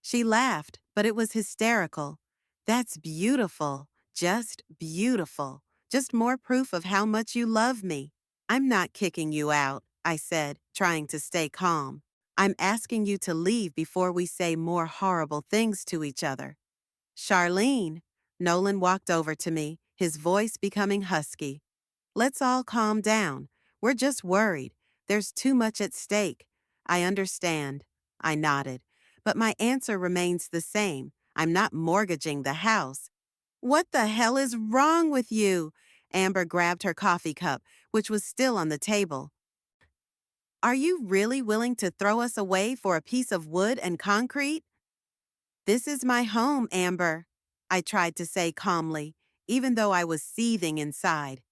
Speaker 1: She laughed, but it was hysterical. That's beautiful. Just beautiful. Just more proof of how much you love me. I'm not kicking you out, I said, trying to stay calm. I'm asking you to leave before we say more horrible things to each other. Charlene. Nolan walked over to me, his voice becoming husky. Let's all calm down. We're just worried. There's too much at stake. I understand. I nodded. But my answer remains the same. I'm not mortgaging the house. What the hell is wrong with you? Amber grabbed her coffee cup, which was still on the table. Are you really willing to throw us away for a piece of wood and concrete? This is my home, Amber, I tried to say calmly, even though I was seething inside.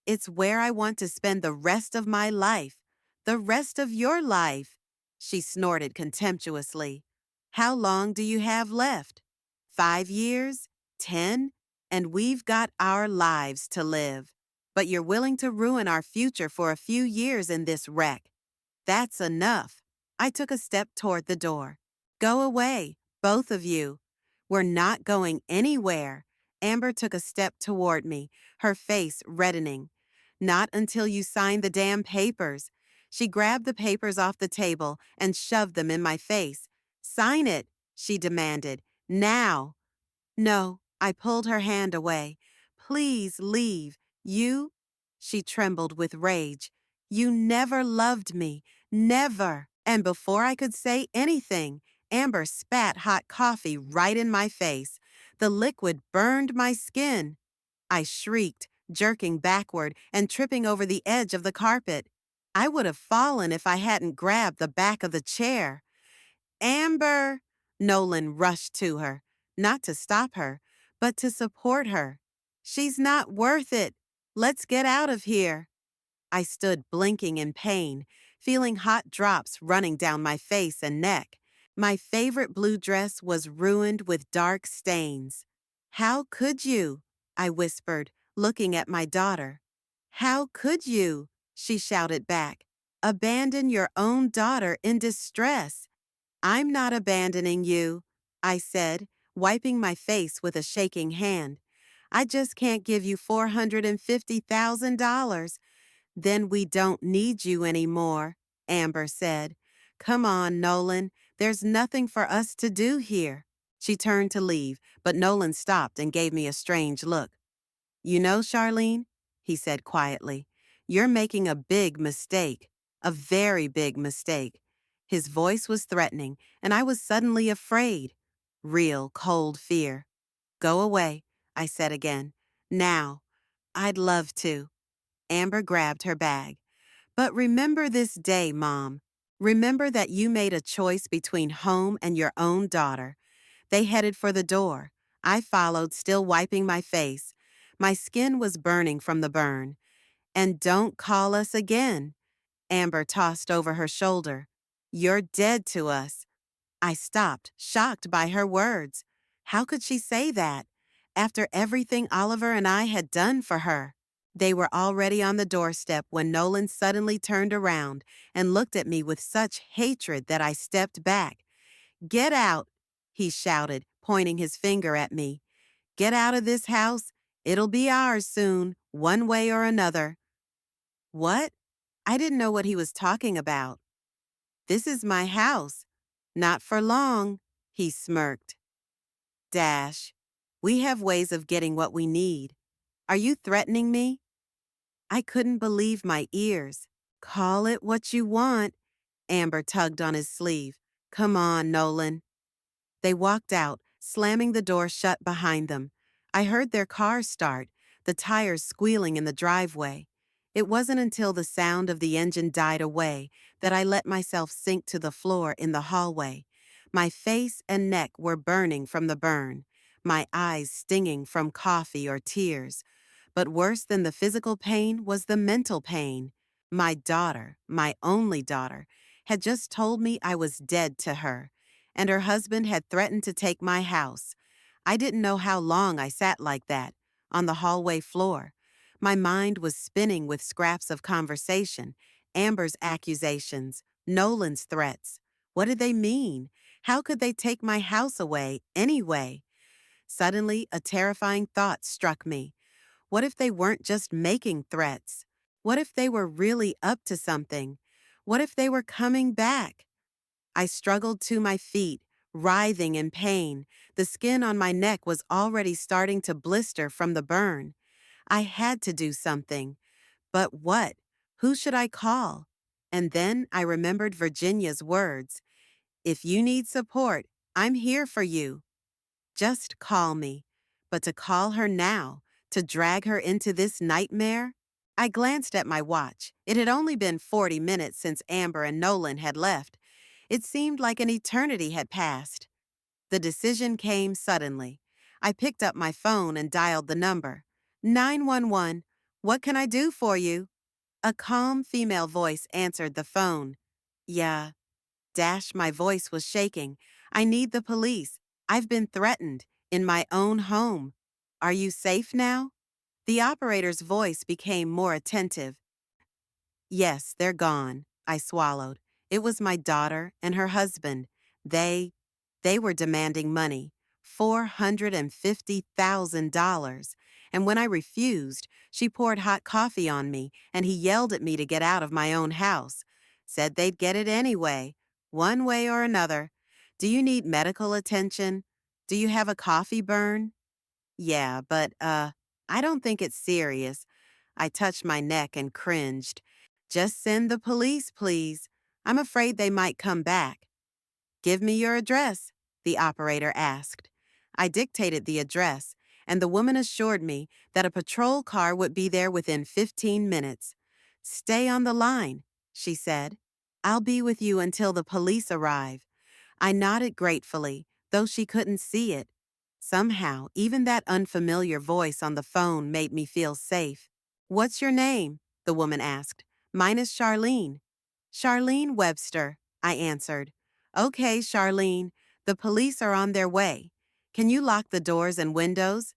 Speaker 1: It's where I want to spend the rest of my life. The rest of your life, she snorted contemptuously. How long do you have left? 5 years? 10? And we've got our lives to live. But you're willing to ruin our future for a few years in this wreck. That's enough. I took a step toward the door. Go away, both of you. We're not going anywhere. Amber took a step toward me, her face reddening. Not until you sign the damn papers. She grabbed the papers off the table and shoved them in my face. Sign it, she demanded. Now. No, I pulled her hand away. Please leave. You? She trembled with rage. You never loved me. Never. And before I could say anything, Amber spat hot coffee right in my face. The liquid burned my skin. I shrieked, jerking backward and tripping over the edge of the carpet. I would have fallen if I hadn't grabbed the back of the chair. Amber! Nolan rushed to her, not to stop her, but to support her. She's not worth it. Let's get out of here. I stood blinking in pain, feeling hot drops running down my face and neck. My favorite blue dress was ruined with dark stains. How could you? I whispered, looking at my daughter. How could you? She shouted back. Abandon your own daughter in distress. I'm not abandoning you, I said, wiping my face with a shaking hand. I just can't give you $450,000. Then we don't need you anymore, Amber said. Come on, Nolan. There's nothing for us to do here. She turned to leave, but Nolan stopped and gave me a strange look. You know, Charlene, he said quietly, you're making a big mistake. A very big mistake. His voice was threatening, and I was suddenly afraid. Real cold fear. Go away, I said again. Now. I'd love to. Amber grabbed her bag. But remember this day, Mom. Remember that you made a choice between home and your own daughter. They headed for the door. I followed, still wiping my face. My skin was burning from the burn. And don't call us again. Amber tossed over her shoulder. You're dead to us. I stopped, shocked by her words. How could she say that? After everything Oliver and I had done for her. They were already on the doorstep when Nolan suddenly turned around and looked at me with such hatred that I stepped back. Get out, he shouted, pointing his finger at me. Get out of this house. It'll be ours soon, one way or another. What? I didn't know what he was talking about. This is my house. Not for long, he smirked. Dash. We have ways of getting what we need. Are you threatening me? I couldn't believe my ears. Call it what you want. Amber tugged on his sleeve. Come on, Nolan. They walked out, slamming the door shut behind them. I heard their car start, the tires squealing in the driveway. It wasn't until the sound of the engine died away that I let myself sink to the floor in the hallway. My face and neck were burning from the burn, my eyes stinging from coffee or tears. But worse than the physical pain was the mental pain. My daughter, my only daughter, had just told me I was dead to her, and her husband had threatened to take my house. I didn't know how long I sat like that, on the hallway floor. My mind was spinning with scraps of conversation, Amber's accusations, Nolan's threats. What did they mean? How could they take my house away, anyway? Suddenly, a terrifying thought struck me. What if they weren't just making threats? What if they were really up to something? What if they were coming back? I struggled to my feet, writhing in pain. The skin on my neck was already starting to blister from the burn. I had to do something. But what? Who should I call? And then I remembered Virginia's words. If you need support, I'm here for you. Just call me. But to call her now, to drag her into this nightmare? I glanced at my watch. It had only been 40 minutes since Amber and Nolan had left. It seemed like an eternity had passed. The decision came suddenly. I picked up my phone and dialed the number. 911. What can I do for you? A calm female voice answered the phone. Yeah. Dash, my voice was shaking. I need the police. I've been threatened. In my own home. Are you safe now? The operator's voice became more attentive. Yes, they're gone, I swallowed. It was my daughter and her husband. They were demanding money, $450,000. And when I refused, she poured hot coffee on me and he yelled at me to get out of my own house. Said they'd get it anyway, one way or another. Do you need medical attention? Do you have a coffee burn? Yeah, but, I don't think it's serious. I touched my neck and cringed. Just send the police, please. I'm afraid they might come back. Give me your address, the operator asked. I dictated the address, and the woman assured me that a patrol car would be there within 15 minutes. Stay on the line, she said. I'll be with you until the police arrive. I nodded gratefully, though she couldn't see it. Somehow, even that unfamiliar voice on the phone made me feel safe. What's your name? The woman asked. Mine is Charlene. Charlene Webster, I answered. Okay, Charlene, the police are on their way. Can you lock the doors and windows?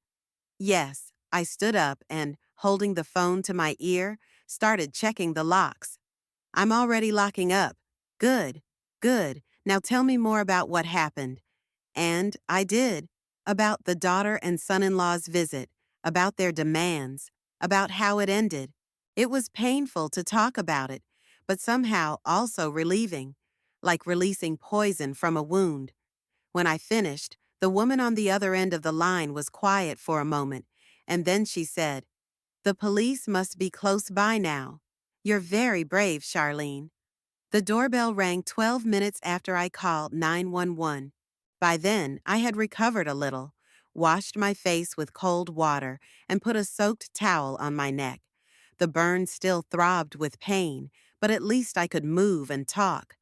Speaker 1: Yes, I stood up and, holding the phone to my ear, started checking the locks. I'm already locking up. Good, good. Now tell me more about what happened. And I did. About the daughter and son-in-law's visit, about their demands, about how it ended. It was painful to talk about it, but somehow also relieving, like releasing poison from a wound. When I finished, the woman on the other end of the line was quiet for a moment, and then she said, The police must be close by now. You're very brave, Charlene. The doorbell rang 12 minutes after I called 911. By then, I had recovered a little, washed my face with cold water, and put a soaked towel on my neck. The burn still throbbed with pain, but at least I could move and talk.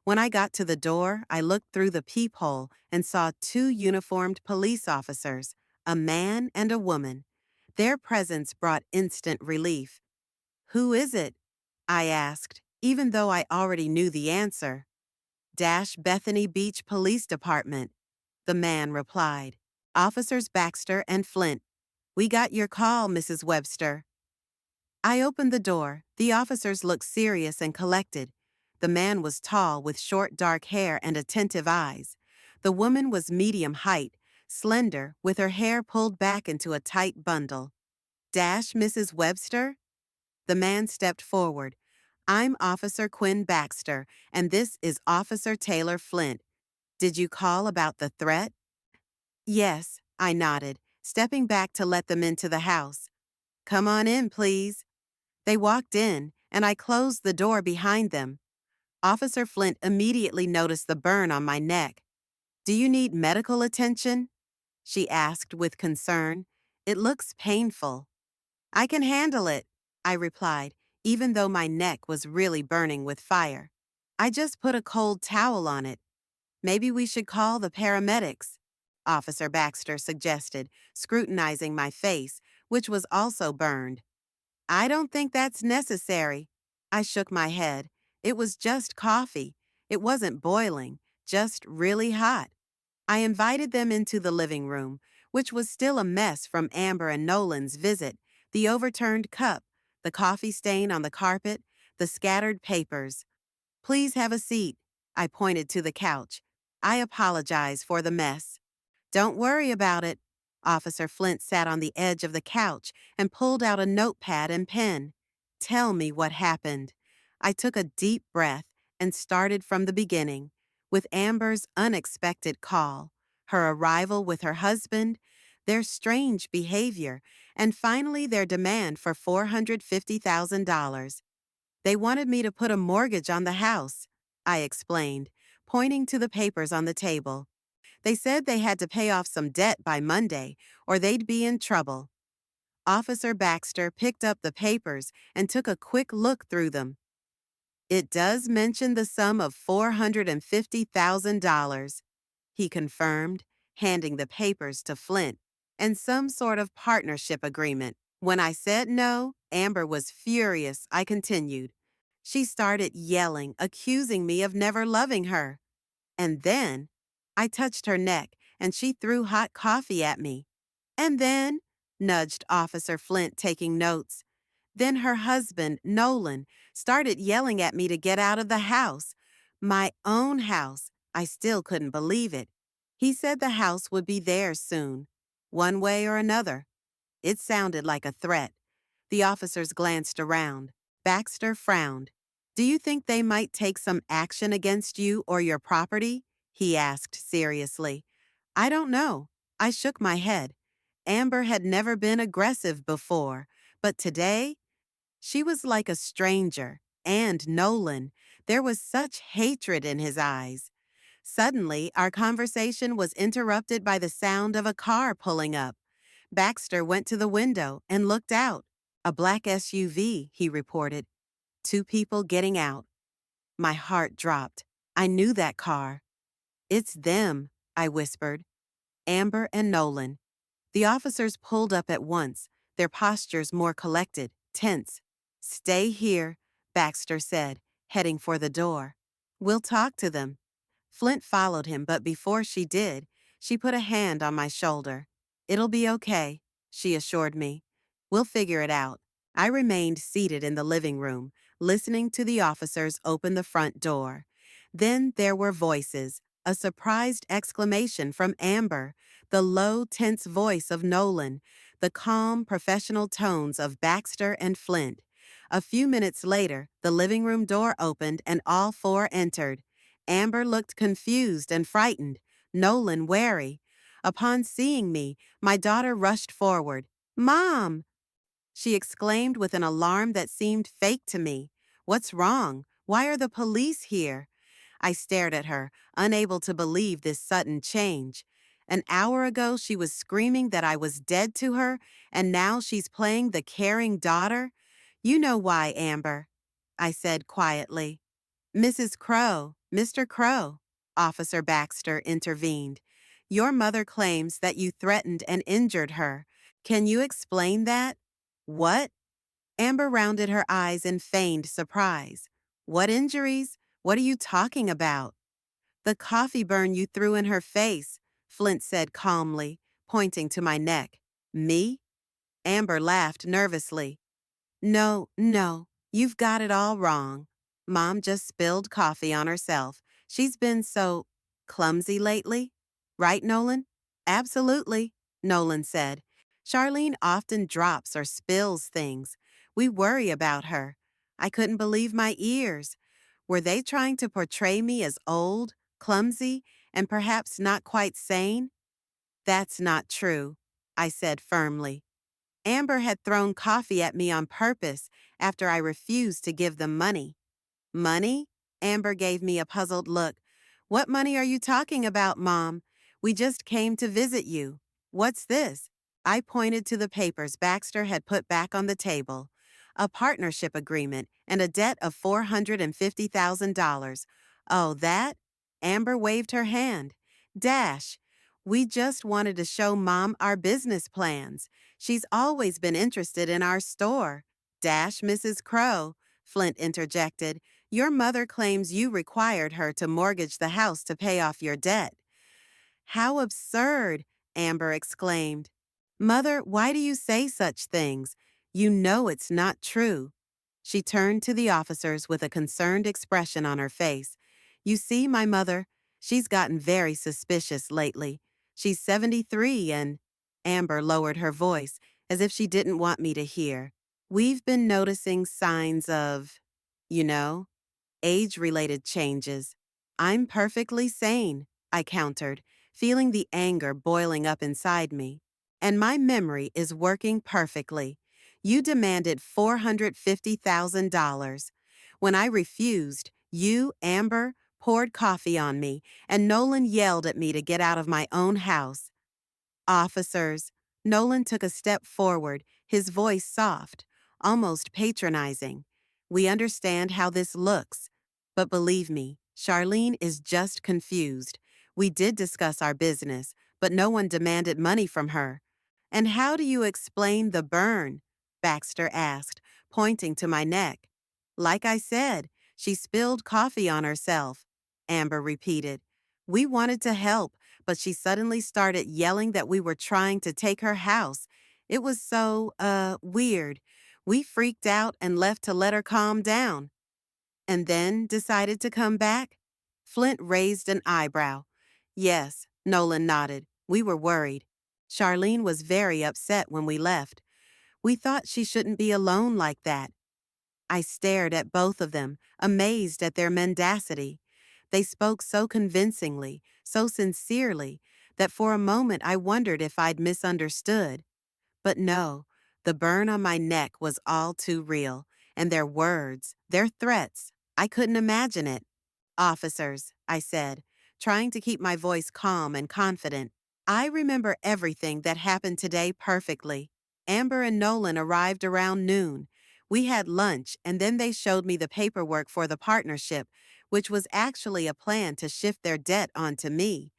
Speaker 1: When I got to the door, I looked through the peephole and saw two uniformed police officers, a man and a woman. Their presence brought instant relief. Who is it? I asked, even though I already knew the answer. Bethany Beach Police Department, the man replied. Officers Baxter and Flint. We got your call, Mrs. Webster. I opened the door. The officers looked serious and collected. The man was tall with short dark hair and attentive eyes. The woman was medium height, slender, with her hair pulled back into a tight bundle. Mrs. Webster? The man stepped forward. I'm Officer Quinn Baxter, and this is Officer Taylor Flint. Did you call about the threat? Yes, I nodded, stepping back to let them into the house. Come on in, please. They walked in, and I closed the door behind them. Officer Flint immediately noticed the burn on my neck. Do you need medical attention? She asked with concern. It looks painful. I can handle it, I replied, even though my neck was really burning with fire. I just put a cold towel on it. Maybe we should call the paramedics, Officer Baxter suggested, scrutinizing my face, which was also burned. I don't think that's necessary. I shook my head. It was just coffee. It wasn't boiling, just really hot. I invited them into the living room, which was still a mess from Amber and Nolan's visit, the overturned cup, the coffee stain on the carpet, the scattered papers. Please have a seat. I pointed to the couch. I apologize for the mess. Don't worry about it. Officer Flint sat on the edge of the couch and pulled out a notepad and pen. Tell me what happened. I took a deep breath and started from the beginning, with Amber's unexpected call, her arrival with her husband, their strange behavior, and finally their demand for $450,000. They wanted me to put a mortgage on the house, I explained, pointing to the papers on the table. They said they had to pay off some debt by Monday, or they'd be in trouble. Officer Baxter picked up the papers and took a quick look through them. It does mention the sum of $450,000, he confirmed, handing the papers to Flint, and some sort of partnership agreement. When I said no, Amber was furious, I continued. She started yelling, accusing me of never loving her. And then, I touched her neck, and she threw hot coffee at me. And then, nudged Officer Flint, taking notes. Then her husband, Nolan, started yelling at me to get out of the house. My own house. I still couldn't believe it. He said the house would be theirs soon, one way or another. It sounded like a threat. The officers glanced around. Baxter frowned. Do you think they might take some action against you or your property? He asked seriously. I don't know. I shook my head. Amber had never been aggressive before, but today, she was like a stranger. And Nolan, there was such hatred in his eyes. Suddenly, our conversation was interrupted by the sound of a car pulling up. Baxter went to the window and looked out. A black SUV, he reported. Two people getting out. My heart dropped. I knew that car. It's them, I whispered. Amber and Nolan. The officers pulled up at once, their postures more collected, tense. Stay here, Baxter said, heading for the door. We'll talk to them. Flint followed him, but before she did, she put a hand on my shoulder. It'll be okay, she assured me. We'll figure it out. I remained seated in the living room, listening to the officers open the front door. Then there were voices, a surprised exclamation from Amber, the low, tense voice of Nolan, the calm, professional tones of Baxter and Flint. A few minutes later, the living room door opened and all four entered. Amber looked confused and frightened, Nolan wary. Upon seeing me, my daughter rushed forward. Mom! She exclaimed with an alarm that seemed fake to me. What's wrong? Why are the police here? I stared at her, unable to believe this sudden change. An hour ago, she was screaming that I was dead to her, and now she's playing the caring daughter? You know why, Amber, I said quietly. Mrs. Crow, Mr. Crow, Officer Baxter intervened. Your mother claims that you threatened and injured her. Can you explain that? What? Amber rounded her eyes in feigned surprise. What injuries? What are you talking about? The coffee burn you threw in her face, Flint said calmly, pointing to my neck. Me? Amber laughed nervously. No, you've got it all wrong. Mom just spilled coffee on herself. She's been so clumsy lately. Right, Nolan? Absolutely, Nolan said. Charlene often drops or spills things. We worry about her. I couldn't believe my ears. Were they trying to portray me as old, clumsy, and perhaps not quite sane? That's not true, I said firmly. Amber had thrown coffee at me on purpose after I refused to give them money. Money? Amber gave me a puzzled look. What money are you talking about, Mom? We just came to visit you. What's this? I pointed to the papers Baxter had put back on the table. A partnership agreement and a debt of $450,000. Oh, that? Amber waved her hand. Dash. We just wanted to show Mom our business plans. She's always been interested in our store. Dash, Mrs. Crow, Flint interjected. Your mother claims you required her to mortgage the house to pay off your debt. How absurd, Amber exclaimed. Mother, why do you say such things? You know it's not true. She turned to the officers with a concerned expression on her face. You see, my mother, she's gotten very suspicious lately. She's 73 and… Amber lowered her voice as if she didn't want me to hear. We've been noticing signs of, you know, age-related changes. I'm perfectly sane, I countered, feeling the anger boiling up inside me. And my memory is working perfectly. You demanded $450,000. When I refused, you, Amber, poured coffee on me, and Nolan yelled at me to get out of my own house. Officers, Nolan took a step forward, his voice soft, almost patronizing. We understand how this looks, but believe me, Charlene is just confused. We did discuss our business, but no one demanded money from her. And how do you explain the burn? Baxter asked, pointing to my neck. Like I said, she spilled coffee on herself, Amber repeated. We wanted to help, but she suddenly started yelling that we were trying to take her house. It was so, weird. We freaked out and left to let her calm down. And then decided to come back? Flint raised an eyebrow. Yes, Nolan nodded. We were worried. Charlene was very upset when we left. We thought she shouldn't be alone like that. I stared at both of them, amazed at their mendacity. They spoke so convincingly, so sincerely, that for a moment I wondered if I'd misunderstood. But no, the burn on my neck was all too real, and their words, their threats, I couldn't imagine it. Officers, I said, trying to keep my voice calm and confident. I remember everything that happened today perfectly. Amber and Nolan arrived around noon. We had lunch, and then they showed me the paperwork for the partnership, which was actually a plan to shift their debt onto me.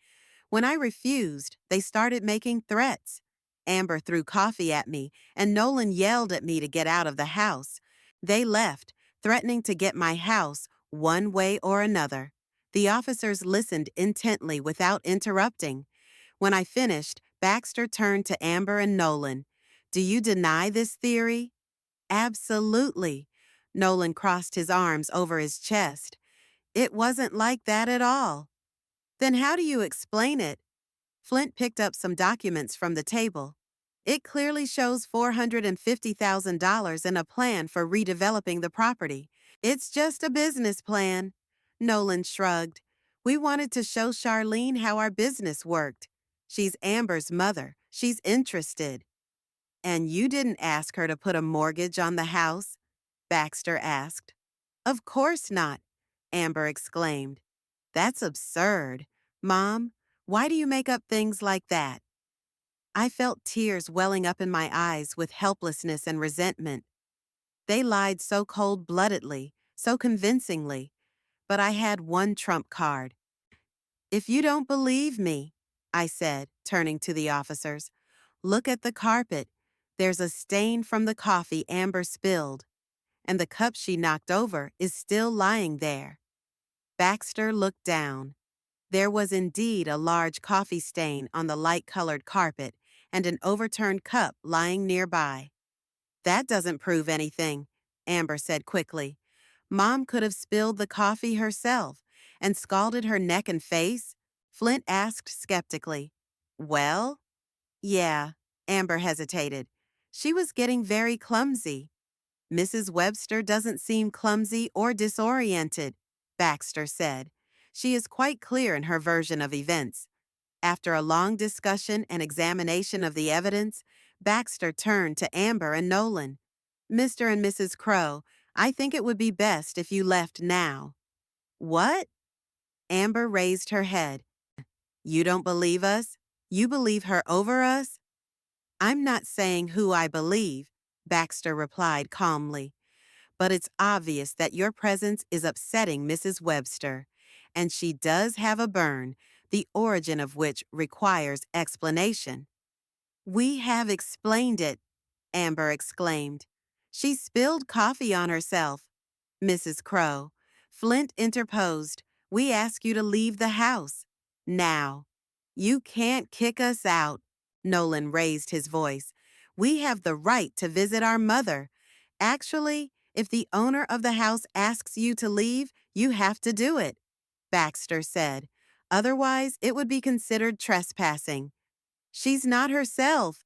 Speaker 1: When I refused, they started making threats. Amber threw coffee at me, and Nolan yelled at me to get out of the house. They left, threatening to get my house one way or another. The officers listened intently without interrupting. When I finished, Baxter turned to Amber and Nolan. Do you deny this theory? Absolutely. Nolan crossed his arms over his chest. It wasn't like that at all. Then how do you explain it? Flint picked up some documents from the table. It clearly shows $450,000 in a plan for redeveloping the property. It's just a business plan. Nolan shrugged. We wanted to show Charlene how our business worked. She's Amber's mother. She's interested. And you didn't ask her to put a mortgage on the house? Baxter asked. Of course not, Amber exclaimed. That's absurd. Mom, why do you make up things like that? I felt tears welling up in my eyes with helplessness and resentment. They lied so cold-bloodedly, so convincingly, but I had one trump card. If you don't believe me, I said, turning to the officers, look at the carpet. There's a stain from the coffee Amber spilled, and the cup she knocked over is still lying there. Baxter looked down. There was indeed a large coffee stain on the light-colored carpet and an overturned cup lying nearby. That doesn't prove anything, Amber said quickly. Mom could have spilled the coffee herself and scalded her neck and face, Flint asked skeptically. Well? Yeah, Amber hesitated. She was getting very clumsy. Mrs. Webster doesn't seem clumsy or disoriented, Baxter said. She is quite clear in her version of events. After a long discussion and examination of the evidence, Baxter turned to Amber and Nolan. Mr. and Mrs. Crow, I think it would be best if you left now. What? Amber raised her head. You don't believe us? You believe her over us? I'm not saying who I believe, Baxter replied calmly, but it's obvious that your presence is upsetting Mrs. Webster, and she does have a burn, the origin of which requires explanation. We have explained it, Amber exclaimed. She spilled coffee on herself. Mrs. Crow. Flint interposed. We ask you to leave the house. Now. You can't kick us out. Nolan raised his voice. We have the right to visit our mother. Actually, if the owner of the house asks you to leave, you have to do it, Baxter said. Otherwise, it would be considered trespassing. She's not herself.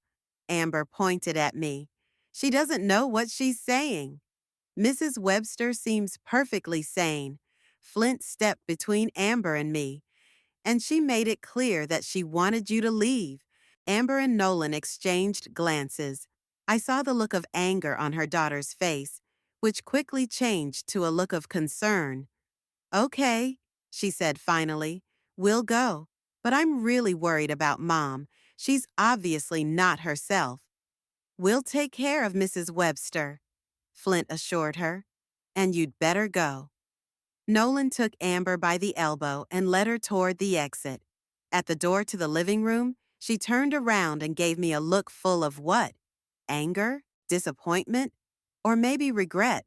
Speaker 1: Amber pointed at me. She doesn't know what she's saying. Mrs. Webster seems perfectly sane. Flint stepped between Amber and me, and she made it clear that she wanted you to leave. Amber and Nolan exchanged glances. I saw the look of anger on her daughter's face, which quickly changed to a look of concern. Okay, she said finally. We'll go. But I'm really worried about Mom. She's obviously not herself. We'll take care of Mrs. Webster, Flint assured her. And you'd better go. Nolan took Amber by the elbow and led her toward the exit. At the door to the living room, she turned around and gave me a look full of what? Anger? Disappointment? Or maybe regret?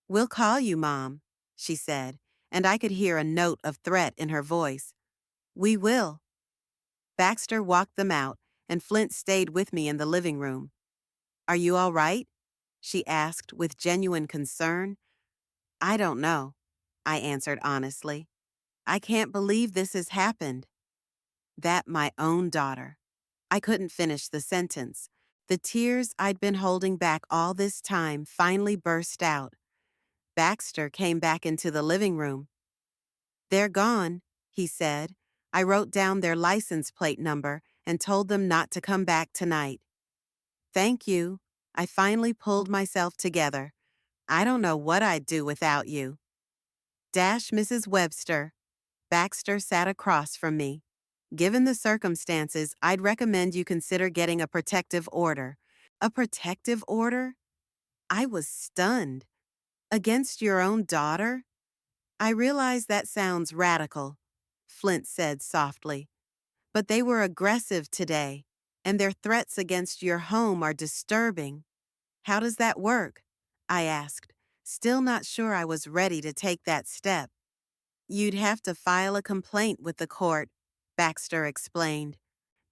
Speaker 1: We'll call you, Mom, she said, and I could hear a note of threat in her voice. We will. Baxter walked them out, and Flint stayed with me in the living room. Are you all right? She asked with genuine concern. I don't know, I answered honestly. I can't believe this has happened. That my own daughter. I couldn't finish the sentence. The tears I'd been holding back all this time finally burst out. Baxter came back into the living room. They're gone, he said. I wrote down their license plate number and told them not to come back tonight. Thank you. I finally pulled myself together. I don't know what I'd do without you. Mrs. Webster. Baxter sat across from me. Given the circumstances, I'd recommend you consider getting a protective order. A protective order? I was stunned. Against your own daughter? I realize that sounds radical, Flint said softly. But they were aggressive today, and their threats against your home are disturbing. How does that work? I asked, still not sure I was ready to take that step. You'd have to file a complaint with the court, Baxter explained.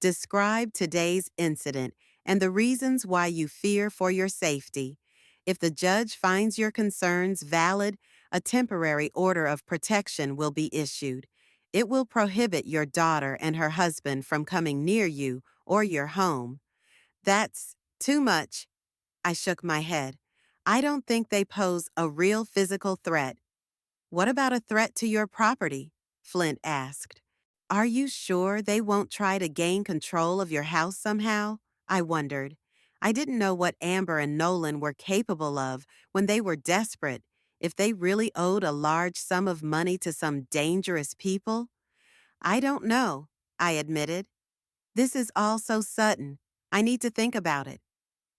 Speaker 1: Describe today's incident and the reasons why you fear for your safety. If the judge finds your concerns valid, a temporary order of protection will be issued. It will prohibit your daughter and her husband from coming near you or your home. That's too much. I shook my head. I don't think they pose a real physical threat. What about a threat to your property? Flint asked. Are you sure they won't try to gain control of your house somehow? I wondered. I didn't know what Amber and Nolan were capable of when they were desperate, if they really owed a large sum of money to some dangerous people. I don't know, I admitted. This is all so sudden. I need to think about it.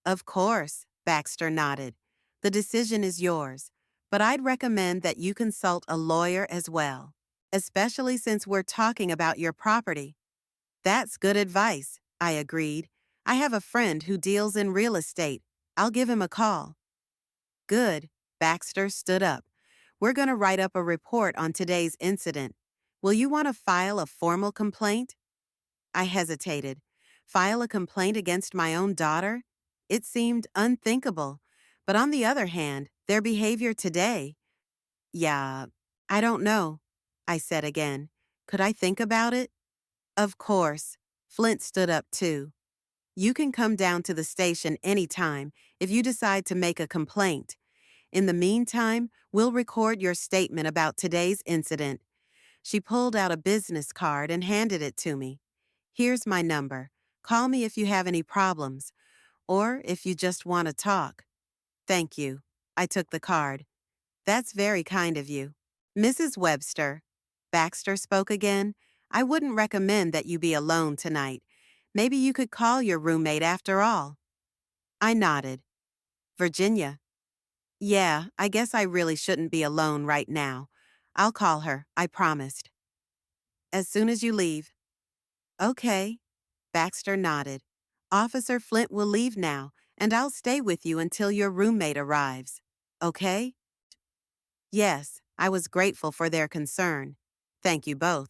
Speaker 1: Of course, Baxter nodded. The decision is yours, but I'd recommend that you consult a lawyer as well, especially since we're talking about your property. That's good advice, I agreed. I have a friend who deals in real estate. I'll give him a call. Good. Baxter stood up. We're going to write up a report on today's incident. Will you want to file a formal complaint? I hesitated. File a complaint against my own daughter? It seemed unthinkable. But on the other hand, their behavior today. Yeah, I don't know, I said again. Could I think about it? Of course. Flint stood up too. You can come down to the station anytime if you decide to make a complaint. In the meantime, we'll record your statement about today's incident. She pulled out a business card and handed it to me. Here's my number. Call me if you have any problems, or if you just want to talk. Thank you. I took the card. That's very kind of you. Mrs. Webster, Baxter spoke again. I wouldn't recommend that you be alone tonight. Maybe you could call your roommate after all. I nodded. Virginia. Yeah, I guess I really shouldn't be alone right now. I'll call her, I promised. As soon as you leave. Okay. Baxter nodded. Officer Flint will leave now, and I'll stay with you until your roommate arrives. Okay? Yes, I was grateful for their concern. Thank you both.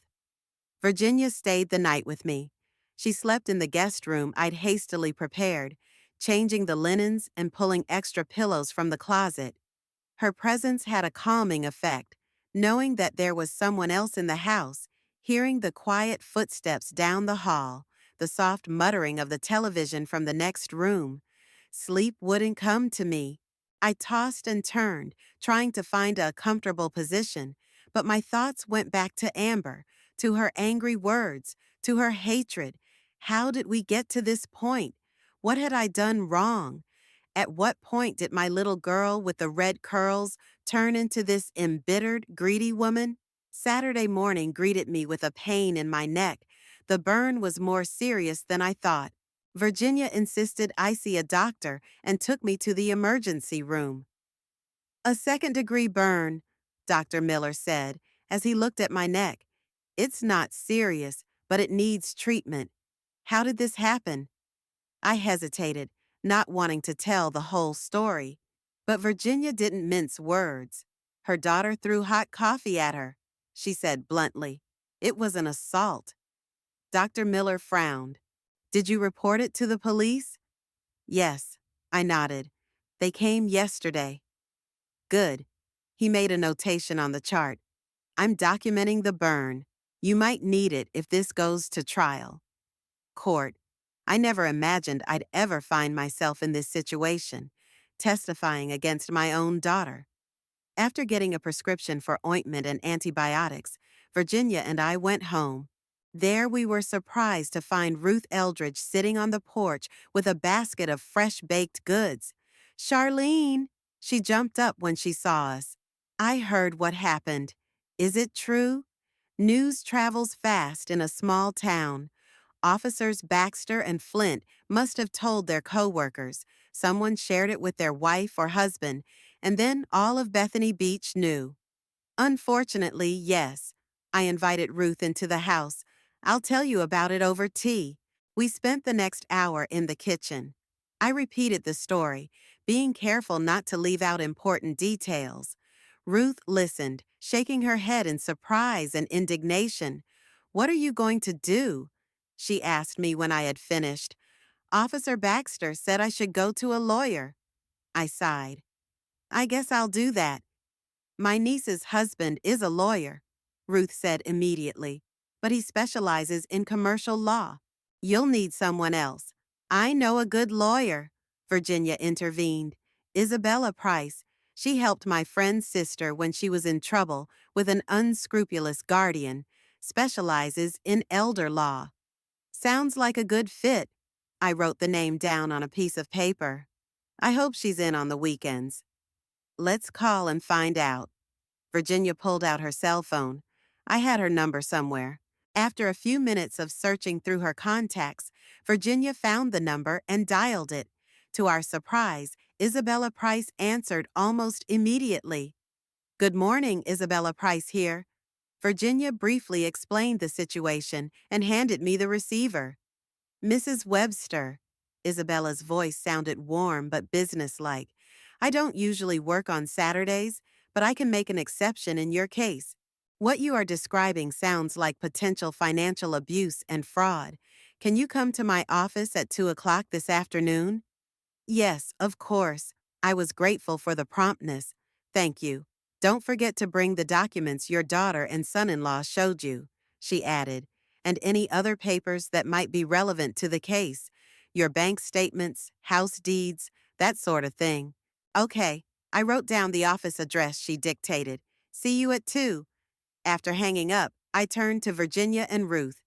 Speaker 1: Virginia stayed the night with me. She slept in the guest room I'd hastily prepared, changing the linens and pulling extra pillows from the closet. Her presence had a calming effect, knowing that there was someone else in the house, hearing the quiet footsteps down the hall, the soft muttering of the television from the next room. Sleep wouldn't come to me. I tossed and turned, trying to find a comfortable position, but my thoughts went back to Amber, to her angry words, to her hatred. How did we get to this point? What had I done wrong? At what point did my little girl with the red curls turn into this embittered, greedy woman? Saturday morning greeted me with a pain in my neck. The burn was more serious than I thought. Virginia insisted I see a doctor and took me to the emergency room. A second-degree burn, Dr. Miller said as he looked at my neck. It's not serious, but it needs treatment. How did this happen? I hesitated, not wanting to tell the whole story. But Virginia didn't mince words. Her daughter threw hot coffee at her, she said bluntly. It was an assault. Dr. Miller frowned. Did you report it to the police? Yes, I nodded. They came yesterday. Good. He made a notation on the chart. I'm documenting the burn. You might need it if this goes to trial. Court. I never imagined I'd ever find myself in this situation, testifying against my own daughter. After getting a prescription for ointment and antibiotics, Virginia and I went home. There we were surprised to find Ruth Eldridge sitting on the porch with a basket of fresh baked goods. Charlene! She jumped up when she saw us. I heard what happened. Is it true? News travels fast in a small town. Officers Baxter and Flint must have told their co-workers. Someone shared it with their wife or husband, and then all of Bethany Beach knew. Unfortunately, yes. I invited Ruth into the house. I'll tell you about it over tea. We spent the next hour in the kitchen. I repeated the story, being careful not to leave out important details. Ruth listened, shaking her head in surprise and indignation. What are you going to do? She asked me when I had finished. Officer Baxter said I should go to a lawyer. I sighed. I guess I'll do that. My niece's husband is a lawyer, Ruth said immediately, but he specializes in commercial law. You'll need someone else. I know a good lawyer, Virginia intervened. Isabella Price. She helped my friend's sister when she was in trouble with an unscrupulous guardian, specializes in elder law. Sounds like a good fit. I wrote the name down on a piece of paper. I hope she's in on the weekends. Let's call and find out. Virginia pulled out her cell phone. I had her number somewhere. After a few minutes of searching through her contacts, Virginia found the number and dialed it. To our surprise, Isabella Price answered almost immediately. Good morning, Isabella Price here. Virginia briefly explained the situation and handed me the receiver. Mrs. Webster. Isabella's voice sounded warm but businesslike. I don't usually work on Saturdays, but I can make an exception in your case. What you are describing sounds like potential financial abuse and fraud. Can you come to my office at 2 o'clock this afternoon? Yes, of course. I was grateful for the promptness. Thank you. Don't forget to bring the documents your daughter and son-in-law showed you, she added, and any other papers that might be relevant to the case. your bank statements, house deeds, that sort of thing. Okay, I wrote down the office address she dictated. See you at 2. After hanging up, I turned to Virginia and Ruth.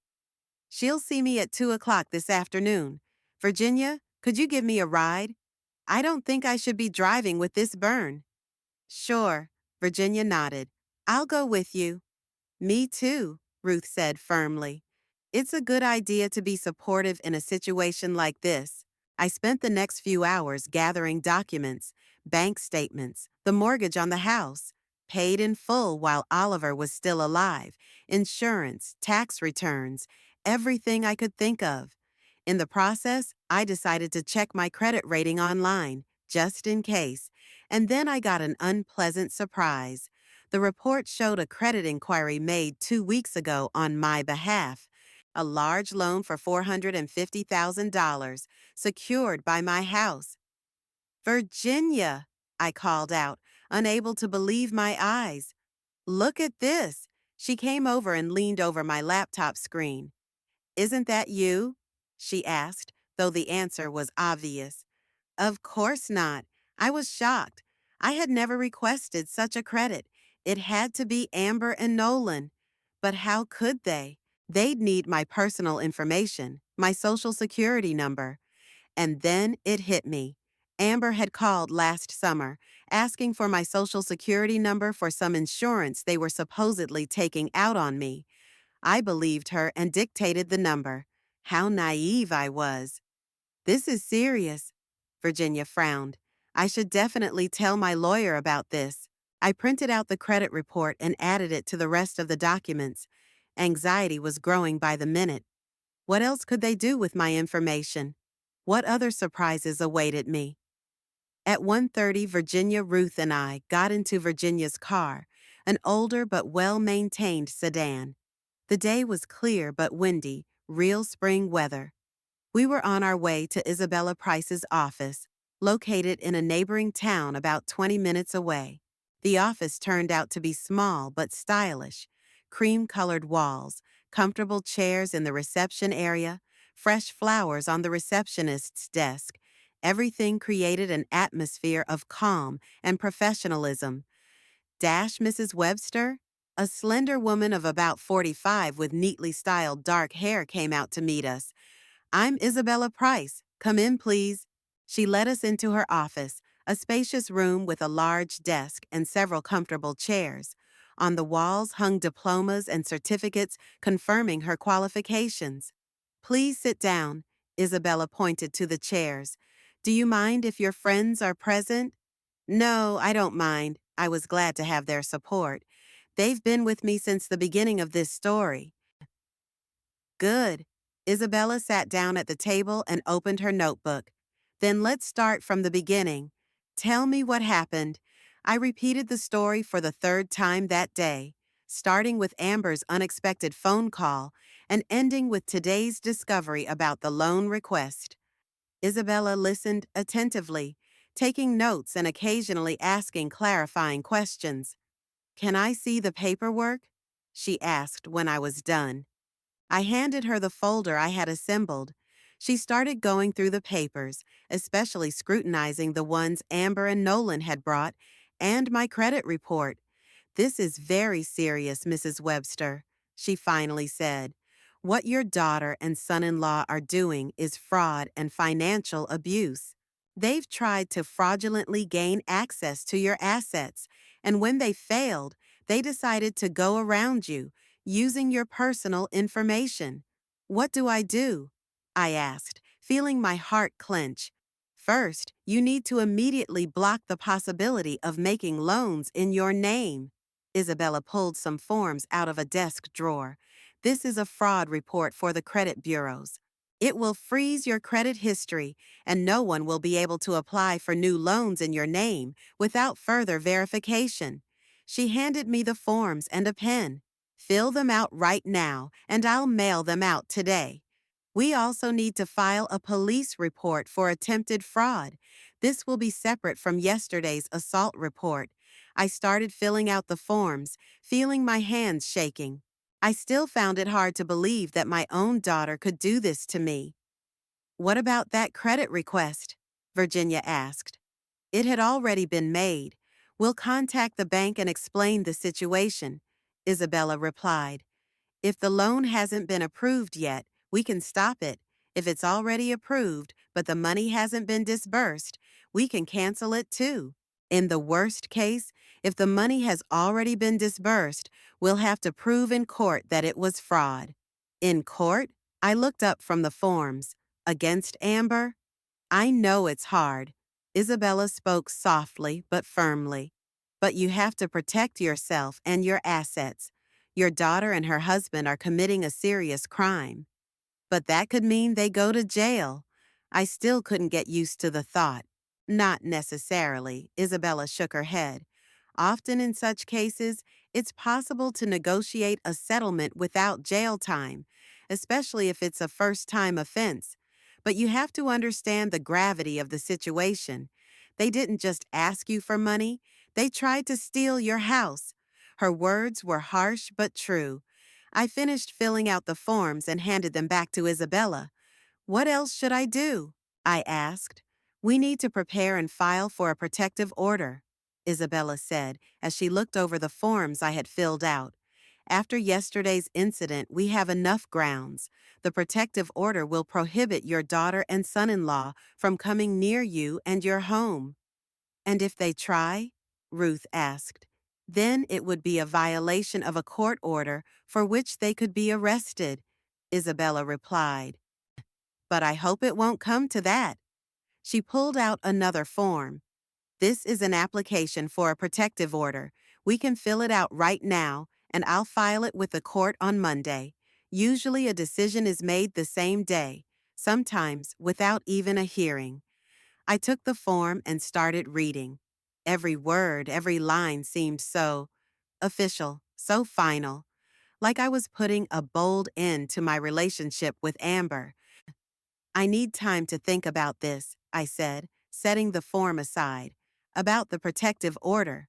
Speaker 1: She'll see me at 2 o'clock this afternoon. Virginia, could you give me a ride? I don't think I should be driving with this burn. Sure, Virginia nodded. I'll go with you. Me too, Ruth said firmly. It's a good idea to be supportive in a situation like this. I spent the next few hours gathering documents, bank statements, the mortgage on the house, paid in full while Oliver was still alive, insurance, tax returns, everything I could think of. In the process, I decided to check my credit rating online, just in case, and then I got an unpleasant surprise. The report showed a credit inquiry made 2 weeks ago on my behalf. A large loan for $450,000, secured by my house. Virginia, I called out, unable to believe my eyes. Look at this. She came over and leaned over my laptop screen. Isn't that you? She asked, though the answer was obvious. Of course not. I was shocked. I had never requested such a credit. It had to be Amber and Nolan. But how could they? They'd need my personal information, my social security number. And then it hit me. Amber had called last summer, asking for my social security number for some insurance they were supposedly taking out on me. I believed her and dictated the number. How naive I was. This is serious. Virginia frowned. I should definitely tell my lawyer about this. I printed out the credit report and added it to the rest of the documents. Anxiety was growing by the minute. What else could they do with my information? What other surprises awaited me? At 1:30, Virginia, Ruth, and I got into Virginia's car, an older but well-maintained sedan. The day was clear but windy, real spring weather. We were on our way to Isabella Price's office, located in a neighboring town about 20 minutes away. The office turned out to be small but stylish. Cream-colored walls, comfortable chairs in the reception area, fresh flowers on the receptionist's desk. Everything created an atmosphere of calm and professionalism. Mrs. Webster? A slender woman of about 45 with neatly styled dark hair came out to meet us. I'm Isabella Price. Come in, please. She led us into her office, a spacious room with a large desk and several comfortable chairs. On the walls hung diplomas and certificates confirming her qualifications. Please sit down, Isabella pointed to the chairs. Do you mind if your friends are present? No, I don't mind. I was glad to have their support. They've been with me since the beginning of this story. Good. Isabella sat down at the table and opened her notebook. Then let's start from the beginning. Tell me what happened. I repeated the story for the third time that day, starting with Amber's unexpected phone call and ending with today's discovery about the loan request. Isabella listened attentively, taking notes and occasionally asking clarifying questions. Can I see the paperwork? She asked when I was done. I handed her the folder I had assembled. She started going through the papers, especially scrutinizing the ones Amber and Nolan had brought, and my credit report. This is very serious, Mrs. Webster, she finally said. What your daughter and son-in-law are doing is fraud and financial abuse. They've tried to fraudulently gain access to your assets, and when they failed, they decided to go around you, using your personal information. What do? I asked, feeling my heart clench. First, you need to immediately block the possibility of making loans in your name. Isabella pulled some forms out of a desk drawer. This is a fraud report for the credit bureaus. It will freeze your credit history, and no one will be able to apply for new loans in your name without further verification. She handed me the forms and a pen. Fill them out right now, and I'll mail them out today. We also need to file a police report for attempted fraud. This will be separate from yesterday's assault report. I started filling out the forms, feeling my hands shaking. I still found it hard to believe that my own daughter could do this to me. What about that credit request? Virginia asked. It had already been made. We'll contact the bank and explain the situation, Isabella replied. If the loan hasn't been approved yet, we can stop it. If it's already approved, but the money hasn't been disbursed, we can cancel it too. In the worst case, if the money has already been disbursed, we'll have to prove in court that it was fraud. In court? I looked up from the forms. Against Amber? I know it's hard. Isabella spoke softly but firmly. But you have to protect yourself and your assets. Your daughter and her husband are committing a serious crime. But that could mean they go to jail. I still couldn't get used to the thought. Not necessarily, Isabella shook her head. Often in such cases, it's possible to negotiate a settlement without jail time, especially if it's a first-time offense. But you have to understand the gravity of the situation. They didn't just ask you for money, they tried to steal your house. Her words were harsh but true. I finished filling out the forms and handed them back to Isabella. What else should I do? I asked. We need to prepare and file for a protective order, Isabella said as she looked over the forms I had filled out. After yesterday's incident, we have enough grounds. The protective order will prohibit your daughter and son-in-law from coming near you and your home. And if they try? Ruth asked. Then it would be a violation of a court order for which they could be arrested, Isabella replied. But I hope it won't come to that. She pulled out another form. This is an application for a protective order. We can fill it out right now, and I'll file it with the court on Monday. Usually a decision is made the same day, sometimes without even a hearing. I took the form and started reading. Every word, every line seemed so official, so final, like I was putting a bold end to my relationship with Amber. I need time to think about this, I said, setting the form aside. About the protective order.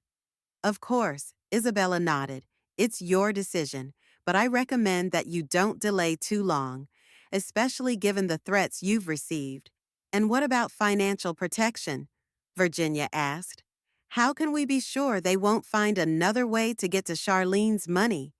Speaker 1: Of course, Isabella nodded. It's your decision, but I recommend that you don't delay too long, especially given the threats you've received. And what about financial protection? Virginia asked. How can we be sure they won't find another way to get to Charlene's money?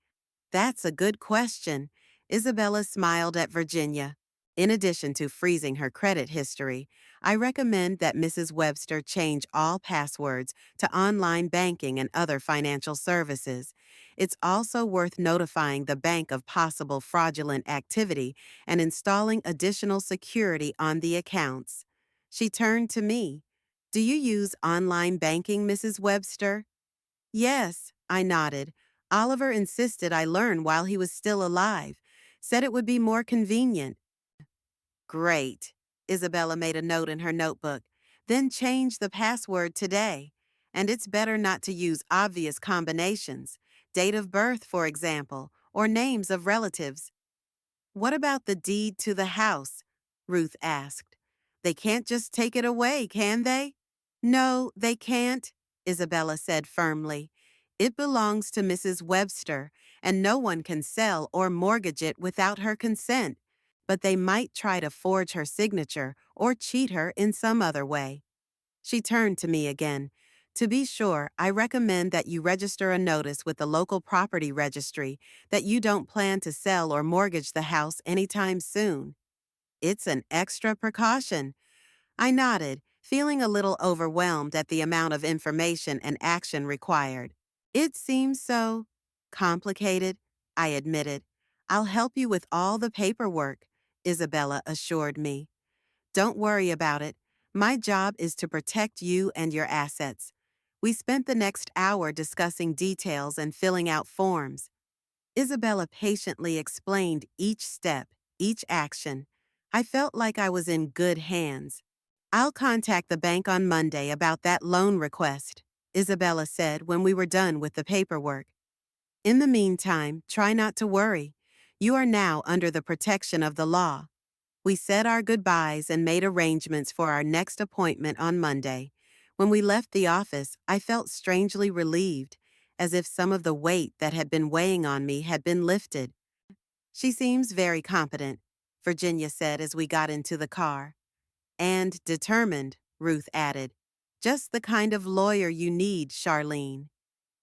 Speaker 1: That's a good question. Isabella smiled at Virginia. In addition to freezing her credit history, I recommend that Mrs. Webster change all passwords to online banking and other financial services. It's also worth notifying the bank of possible fraudulent activity and installing additional security on the accounts. She turned to me. Do you use online banking, Mrs. Webster? Yes, I nodded. Oliver insisted I learn while he was still alive, said it would be more convenient. Great. Isabella made a note in her notebook. Then change the password today. And it's better not to use obvious combinations, date of birth, for example, or names of relatives. What about the deed to the house? Ruth asked. They can't just take it away, can they? No, they can't, Isabella said firmly. It belongs to Mrs. Webster, and no one can sell or mortgage it without her consent. But they might try to forge her signature or cheat her in some other way. She turned to me again. To be sure, I recommend that you register a notice with the local property registry that you don't plan to sell or mortgage the house anytime soon. It's an extra precaution. I nodded, feeling a little overwhelmed at the amount of information and action required. It seems so complicated, I admitted. I'll help you with all the paperwork, Isabella assured me. Don't worry about it. My job is to protect you and your assets. We spent the next hour discussing details and filling out forms. Isabella patiently explained each step, each action. I felt like I was in good hands. I'll contact the bank on Monday about that loan request, Isabella said when we were done with the paperwork. In the meantime, try not to worry. You are now under the protection of the law. We said our goodbyes and made arrangements for our next appointment on Monday. When we left the office, I felt strangely relieved, as if some of the weight that had been weighing on me had been lifted. She seems very competent, Virginia said as we got into the car. And determined, Ruth added. Just the kind of lawyer you need, Charlene.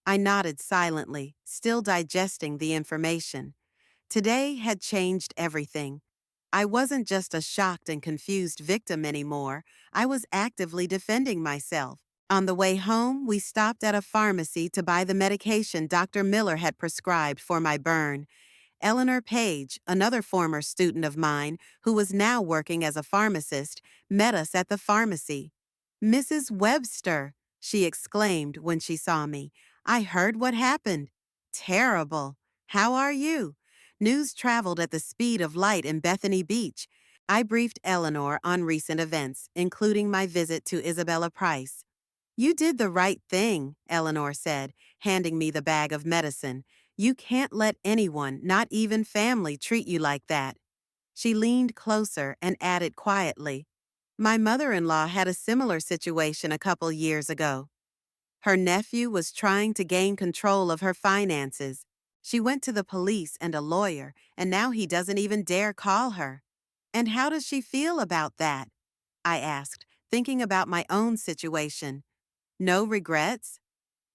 Speaker 1: I nodded silently, still digesting the information. Today had changed everything. I wasn't just a shocked and confused victim anymore. I was actively defending myself. On the way home, we stopped at a pharmacy to buy the medication Dr. Miller had prescribed for my burn. Eleanor Page, another former student of mine who was now working as a pharmacist, met us at the pharmacy. Mrs. Webster, she exclaimed when she saw me. I heard what happened. Terrible. How are you? News traveled at the speed of light in Bethany Beach. I briefed Eleanor on recent events, including my visit to Isabella Price. You did the right thing, Eleanor said, handing me the bag of medicine. You can't let anyone, not even family, treat you like that. She leaned closer and added quietly, My mother-in-law had a similar situation a couple years ago. Her nephew was trying to gain control of her finances. She went to the police and a lawyer, and now he doesn't even dare call her. And how does she feel about that? I asked, thinking about my own situation. No regrets?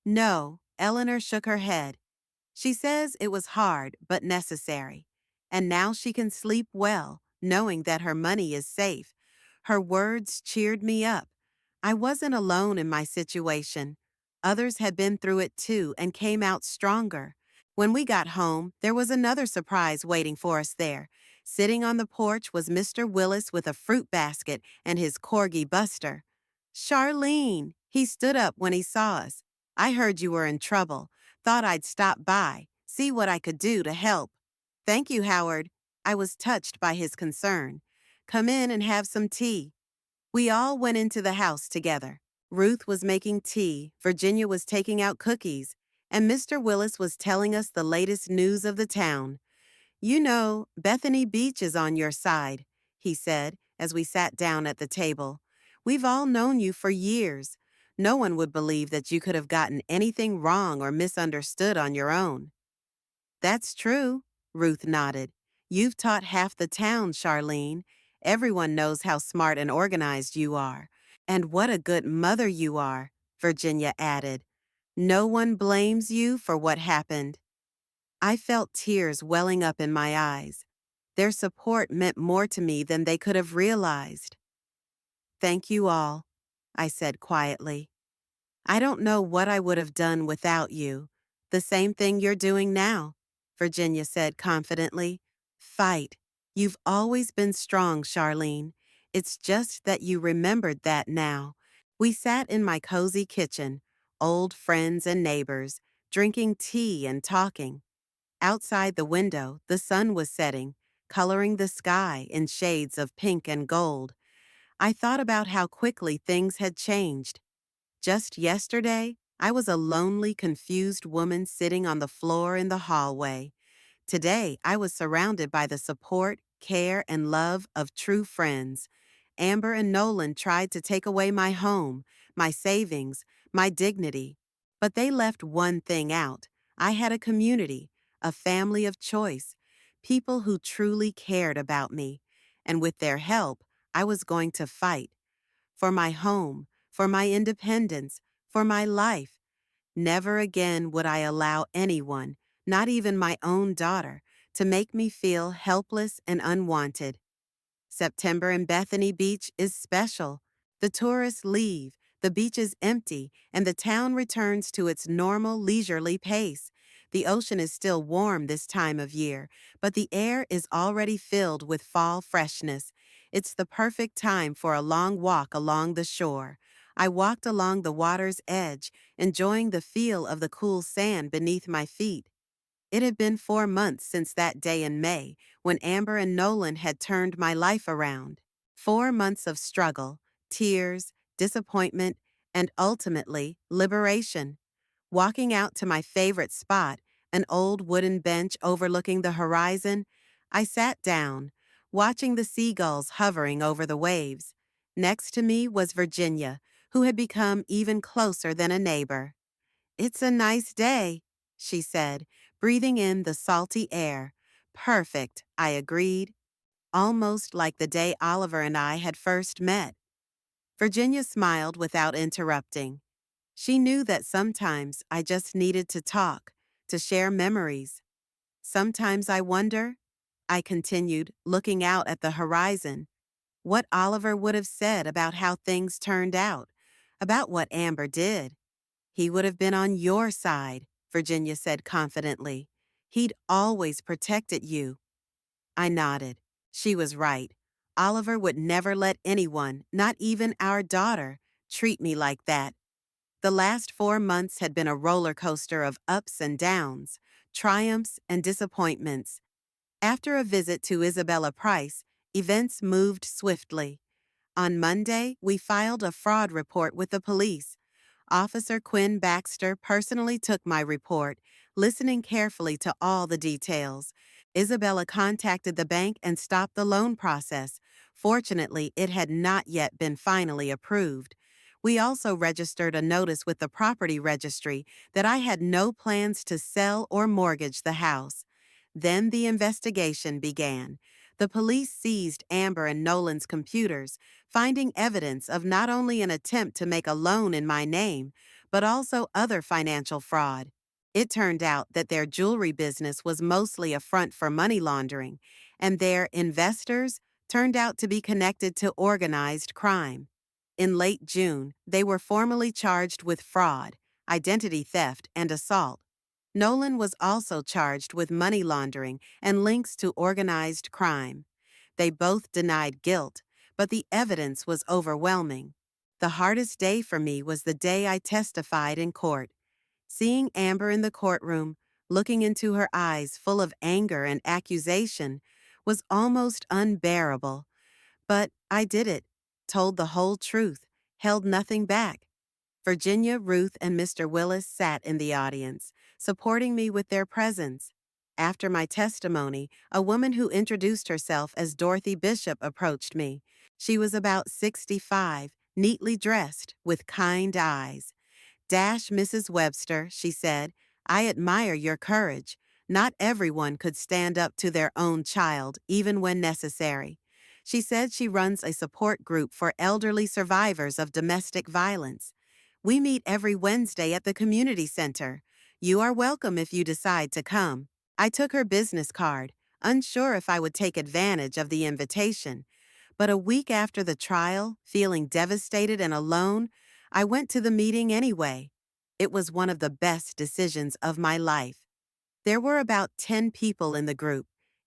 Speaker 1: No, Eleanor shook her head. She says it was hard but necessary. And now she can sleep well, knowing that her money is safe. Her words cheered me up. I wasn't alone in my situation. Others had been through it too and came out stronger. When we got home, there was another surprise waiting for us there. Sitting on the porch was Mr. Willis with a fruit basket and his corgi Buster. Charlene! He stood up when he saw us. I heard you were in trouble. Thought I'd stop by, see what I could do to help. Thank you, Howard. I was touched by his concern. Come in and have some tea. We all went into the house together. Ruth was making tea, Virginia was taking out cookies, and Mr. Willis was telling us the latest news of the town. You know, Bethany Beach is on your side, he said as we sat down at the table. We've all known you for years. No one would believe that you could have gotten anything wrong or misunderstood on your own. That's true, Ruth nodded. You've taught half the town, Charlene. Everyone knows how smart and organized you are. And what a good mother you are, Virginia added. No one blames you for what happened. I felt tears welling up in my eyes. Their support meant more to me than they could have realized. Thank you all, I said quietly. I don't know what I would have done without you. The same thing you're doing now, Virginia said confidently. Fight. You've always been strong, Charlene. It's just that you remembered that now. We sat in my cozy kitchen, old friends and neighbors, drinking tea and talking. Outside the window, the sun was setting, coloring the sky in shades of pink and gold. I thought about how quickly things had changed. Just yesterday, I was a lonely, confused woman sitting on the floor in the hallway. Today, I was surrounded by the support, care, and love of true friends. Amber and Nolan tried to take away my home, my savings, my dignity. But they left one thing out. I had a community, a family of choice, people who truly cared about me. And with their help, I was going to fight. For my home, for my independence, for my life. Never again would I allow anyone, not even my own daughter, to make me feel helpless and unwanted. September in Bethany Beach is special. The tourists leave, the beach is empty, and the town returns to its normal, leisurely pace. The ocean is still warm this time of year, but the air is already filled with fall freshness. It's the perfect time for a long walk along the shore. I walked along the water's edge, enjoying the feel of the cool sand beneath my feet. It had been 4 months since that day in May, when Amber and Nolan had turned my life around. 4 months of struggle, tears, disappointment, and ultimately, liberation. Walking out to my favorite spot, an old wooden bench overlooking the horizon, I sat down, watching the seagulls hovering over the waves. Next to me was Virginia, who had become even closer than a neighbor. It's a nice day, she said, breathing in the salty air. Perfect, I agreed. almost like the day Oliver and I had first met. Virginia smiled without interrupting. She knew that sometimes I just needed to talk, to share memories. Sometimes I wonder, I continued, looking out at the horizon, what Oliver would have said about how things turned out, about what Amber did. He would have been on your side, Virginia said confidently. He'd always protected you. I nodded. She was right. Oliver would never let anyone, not even our daughter, treat me like that. The last 4 months had been a roller coaster of ups and downs, triumphs and disappointments. After a visit to Isabella Price, events moved swiftly. On Monday, we filed a fraud report with the police. Officer Quinn Baxter personally took my report, listening carefully to all the details. Isabella contacted the bank and stopped the loan process. Fortunately, it had not yet been finally approved. We also registered a notice with the property registry that I had no plans to sell or mortgage the house. Then the investigation began. The police seized Amber and Nolan's computers, finding evidence of not only an attempt to make a loan in my name, but also other financial fraud. It turned out that their jewelry business was mostly a front for money laundering, and their investors turned out to be connected to organized crime. In late June, they were formally charged with fraud, identity theft, and assault. Nolan was also charged with money laundering and links to organized crime. They both denied guilt, but the evidence was overwhelming. The hardest day for me was the day I testified in court. Seeing Amber in the courtroom, looking into her eyes full of anger and accusation, was almost unbearable. But I did it, told the whole truth, held nothing back. Virginia, Ruth, and Mr. Willis sat in the audience, supporting me with their presence. After my testimony, a woman who introduced herself as Dorothy Bishop approached me. She was about 65, neatly dressed, with kind eyes. Mrs. Webster, she said, I admire your courage. Not everyone could stand up to their own child, even when necessary. She said she runs a support group for elderly survivors of domestic violence. We meet every Wednesday at the community center. You are welcome if you decide to come. I took her business card, unsure if I would take advantage of the invitation. But a week after the trial, feeling devastated and alone, I went to the meeting anyway. It was one of the best decisions of my life. There were about 10 people in the group,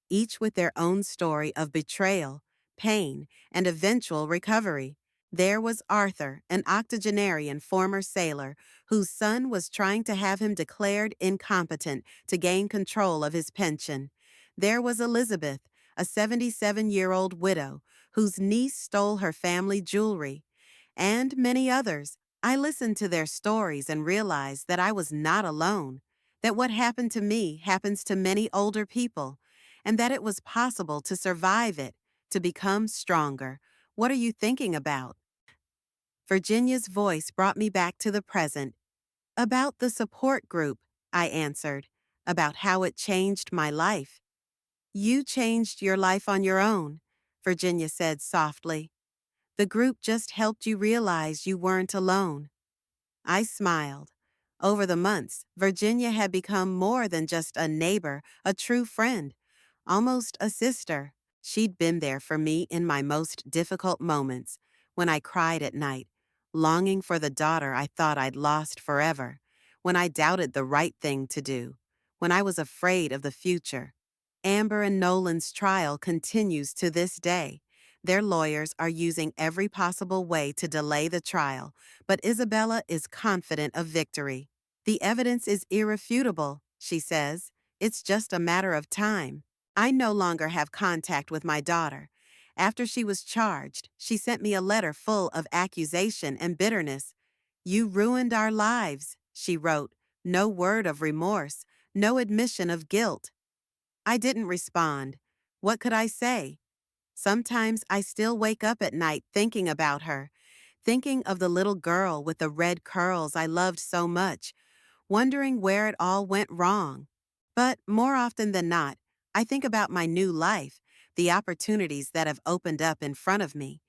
Speaker 1: each with their own story of betrayal, pain, and eventual recovery. There was Arthur, an octogenarian former sailor, whose son was trying to have him declared incompetent to gain control of his pension. There was Elizabeth, a 77-year-old widow, whose niece stole her family jewelry. And many others. I listened to their stories and realized that I was not alone, that what happened to me happens to many older people, and that it was possible to survive it, to become stronger. What are you thinking about? Virginia's voice brought me back to the present. About the support group, I answered, about how it changed my life. You changed your life on your own, Virginia said softly. The group just helped you realize you weren't alone. I smiled. Over the months, Virginia had become more than just a neighbor, a true friend, almost a sister. She'd been there for me in my most difficult moments, when I cried at night, longing for the daughter I thought I'd lost forever, when I doubted the right thing to do, when I was afraid of the future. Amber and Nolan's trial continues to this day. Their lawyers are using every possible way to delay the trial, but Isabella is confident of victory. The evidence is irrefutable, she says. It's just a matter of time. I no longer have contact with my daughter. After she was charged, she sent me a letter full of accusation and bitterness. You ruined our lives, she wrote. No word of remorse, no admission of guilt. I didn't respond. What could I say? Sometimes I still wake up at night thinking about her, thinking of the little girl with the red curls I loved so much, wondering where it all went wrong. But more often than not, I think about my new life, the opportunities that have opened up in front of me.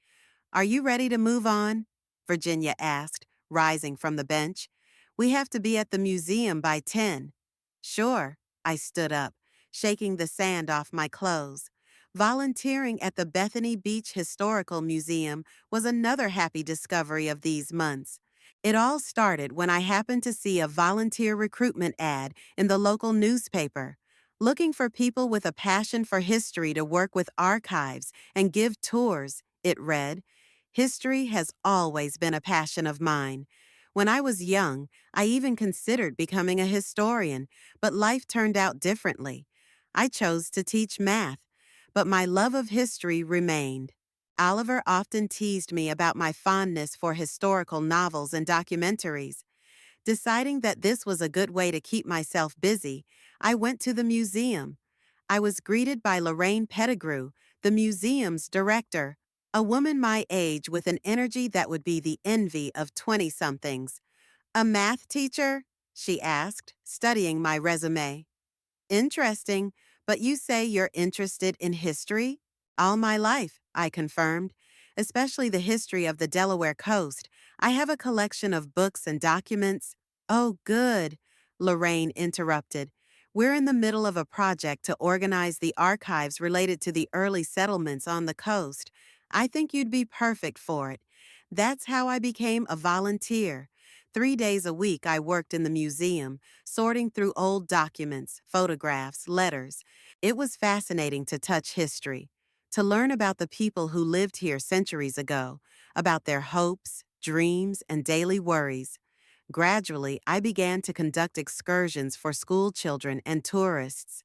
Speaker 1: Are you ready to move on? Virginia asked, rising from the bench. We have to be at the museum by 10. Sure, I stood up, shaking the sand off my clothes. Volunteering at the Bethany Beach Historical Museum was another happy discovery of these months. It all started when I happened to see a volunteer recruitment ad in the local newspaper, looking for people with a passion for history to work with archives and give tours, it read. History has always been a passion of mine. When I was young, I even considered becoming a historian, but life turned out differently. I chose to teach math, but my love of history remained. Oliver often teased me about my fondness for historical novels and documentaries. Deciding that this was a good way to keep myself busy, I went to the museum. I was greeted by Lorraine Pettigrew, the museum's director, a woman my age with an energy that would be the envy of 20-somethings. A math teacher? She asked, studying my resume. Interesting, but you say you're interested in history? All my life, I confirmed, especially the history of the Delaware coast. I have a collection of books and documents. Oh, good, Lorraine interrupted. We're in the middle of a project to organize the archives related to the early settlements on the coast. I think you'd be perfect for it. That's how I became a volunteer. 3 days a week I worked in the museum, sorting through old documents, photographs, letters. It was fascinating to touch history, to learn about the people who lived here centuries ago, about their hopes, dreams, and daily worries. Gradually, I began to conduct excursions for school children and tourists.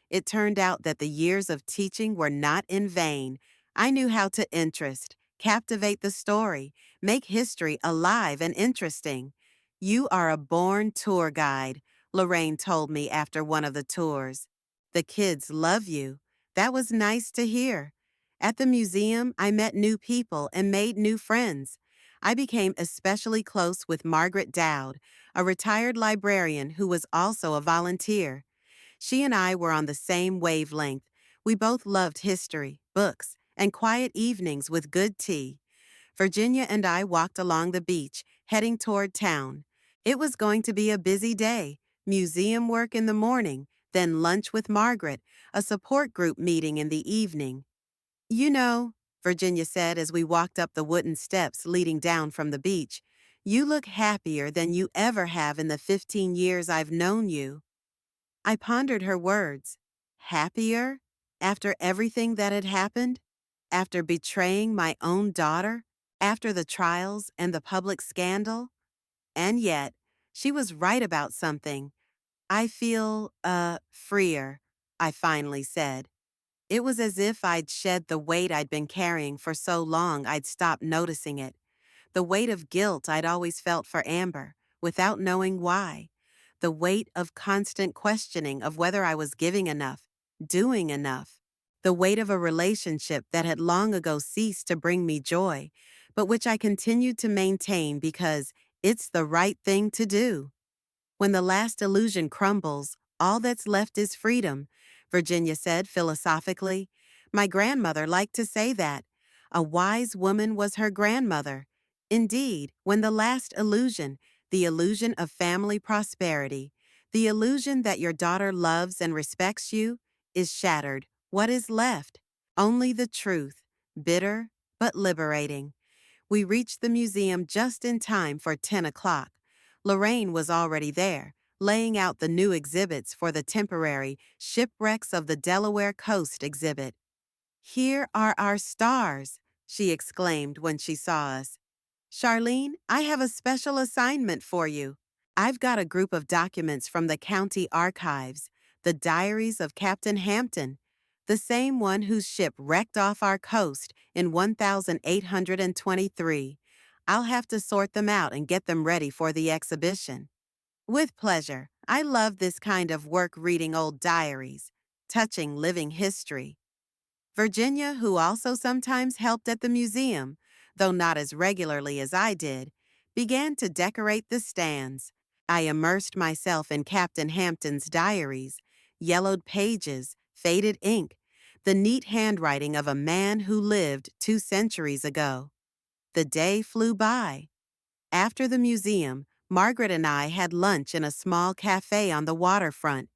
Speaker 1: It turned out that the years of teaching were not in vain. I knew how to interest, captivate the story, make history alive and interesting. You are a born tour guide, Lorraine told me after one of the tours. The kids love you. That was nice to hear. At the museum, I met new people and made new friends. I became especially close with Margaret Dowd, a retired librarian who was also a volunteer. She and I were on the same wavelength. We both loved history, books, and quiet evenings with good tea. Virginia and I walked along the beach, heading toward town. It was going to be a busy day, museum work in the morning, then lunch with Margaret, a support group meeting in the evening. You know, Virginia said as we walked up the wooden steps leading down from the beach, you look happier than you ever have in the 15 years I've known you. I pondered her words. Happier? After everything that had happened? After betraying my own daughter? After the trials and the public scandal? And yet, she was right about something. I feel, freer, I finally said. It was as if I'd shed the weight I'd been carrying for so long I'd stopped noticing it. The weight of guilt I'd always felt for Amber, without knowing why. The weight of constant questioning of whether I was giving enough, doing enough. The weight of a relationship that had long ago ceased to bring me joy, but which I continued to maintain because it's the right thing to do. When the last illusion crumbles, all that's left is freedom, Virginia said philosophically. My grandmother liked to say that. A wise woman was her grandmother. Indeed, when the last illusion, the illusion of family prosperity, the illusion that your daughter loves and respects you, is shattered, what is left? Only the truth, bitter but liberating. We reached the museum just in time for 10 o'clock. Lorraine was already there, laying out the new exhibits for the temporary Shipwrecks of the Delaware Coast exhibit. Here are our stars, she exclaimed when she saw us. Charlene, I have a special assignment for you. I've got a group of documents from the county archives, the diaries of Captain Hampton, the same one whose ship wrecked off our coast in 1823. I'll have to sort them out and get them ready for the exhibition. With pleasure. I love this kind of work reading old diaries, touching living history. Virginia, who also sometimes helped at the museum, though not as regularly as I did, began to decorate the stands. I immersed myself in Captain Hampton's diaries, yellowed pages, faded ink. the neat handwriting of a man who lived 2 centuries ago. The day flew by. After the museum, Margaret and I had lunch in a small cafe on the waterfront,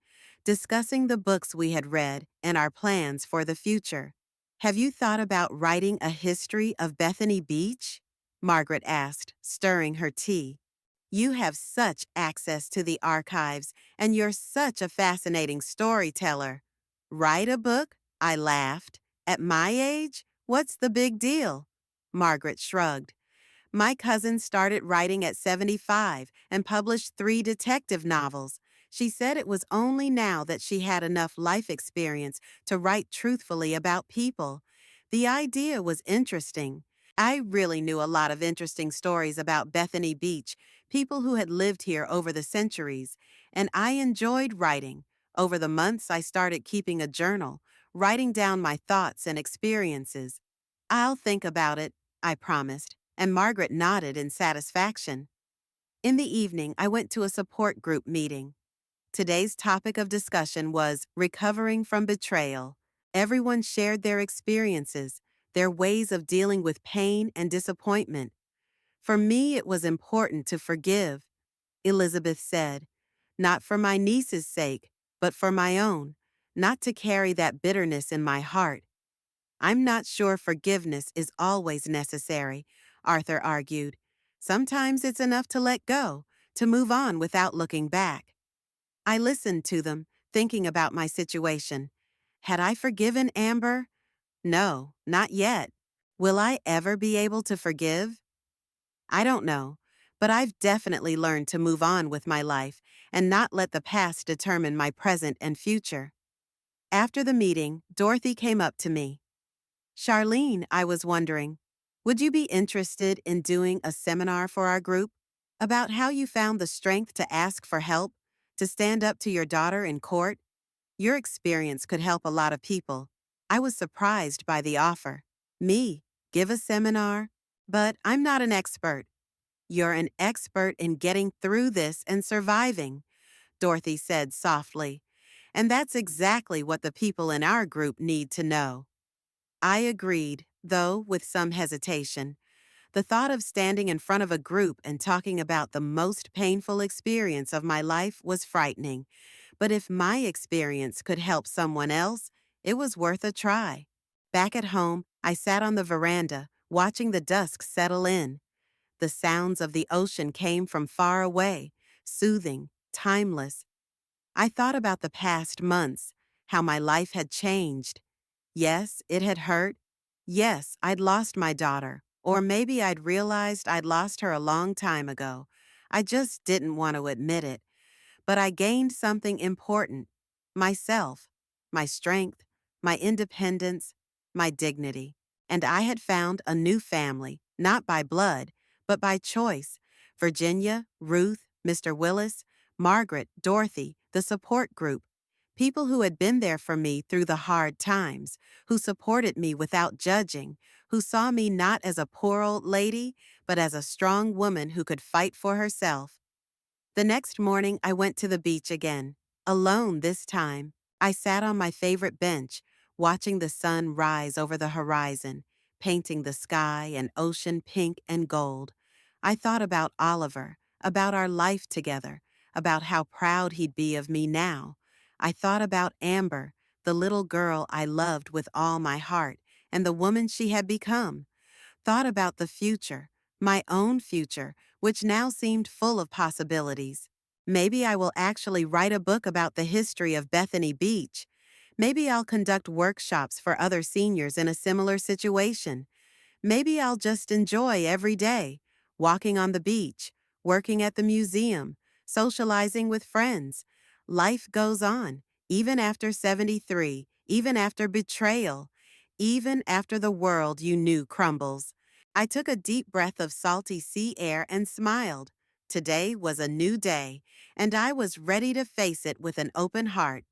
Speaker 1: discussing the books we had read and our plans for the future. Have you thought about writing a history of Bethany Beach? Margaret asked, stirring her tea. You have such access to the archives, and you're such a fascinating storyteller. Write a book? I laughed. At my age? What's the big deal? Margaret shrugged. My cousin started writing at 75 and published 3 detective novels. She said it was only now that she had enough life experience to write truthfully about people. The idea was interesting. I really knew a lot of interesting stories about Bethany Beach, people who had lived here over the centuries, and I enjoyed writing. Over the months, I started keeping a journal, writing down my thoughts and experiences. I'll think about it, I promised, and Margaret nodded in satisfaction. In the evening, I went to a support group meeting. Today's topic of discussion was recovering from betrayal. Everyone shared their experiences, their ways of dealing with pain and disappointment. For me, it was important to forgive, Elizabeth said, not for my niece's sake, but for my own, not to carry that bitterness in my heart. I'm not sure forgiveness is always necessary, Arthur argued. Sometimes it's enough to let go, to move on without looking back. I listened to them, thinking about my situation. Had I forgiven Amber? No, not yet. Will I ever be able to forgive? I don't know, but I've definitely learned to move on with my life and not let the past determine my present and future. After the meeting, Dorothy came up to me. Charlene, I was wondering, would you be interested in doing a seminar for our group about how you found the strength to ask for help, to stand up to your daughter in court? Your experience could help a lot of people. I was surprised by the offer. Me, give a seminar? But I'm not an expert. You're an expert in getting through this and surviving, Dorothy said softly. And that's exactly what the people in our group need to know. I agreed, though with some hesitation. The thought of standing in front of a group and talking about the most painful experience of my life was frightening. But if my experience could help someone else, it was worth a try. Back at home, I sat on the veranda, watching the dusk settle in. The sounds of the ocean came from far away, soothing, timeless. I thought about the past months, how my life had changed. Yes, it had hurt. Yes, I'd lost my daughter. Or maybe I'd realized I'd lost her a long time ago. I just didn't want to admit it. But I gained something important. Myself, my strength, my independence, my dignity. And I had found a new family, not by blood, but by choice. Virginia, Ruth, Mr. Willis, Margaret, Dorothy, the support group. People who had been there for me through the hard times, who supported me without judging, who saw me not as a poor old lady, but as a strong woman who could fight for herself. The next morning, I went to the beach again, alone this time. I sat on my favorite bench, watching the sun rise over the horizon, painting the sky and ocean pink and gold. I thought about Oliver, about our life together, about how proud he'd be of me now. I thought about Amber, the little girl I loved with all my heart, and the woman she had become. Thought about the future, my own future, which now seemed full of possibilities. Maybe I will actually write a book about the history of Bethany Beach. Maybe I'll conduct workshops for other seniors in a similar situation. Maybe I'll just enjoy every day, walking on the beach, working at the museum, socializing with friends. Life goes on, even after 73, even after betrayal, even after the world you knew crumbles. I took a deep breath of salty sea air and smiled. Today was a new day, and I was ready to face it with an open heart.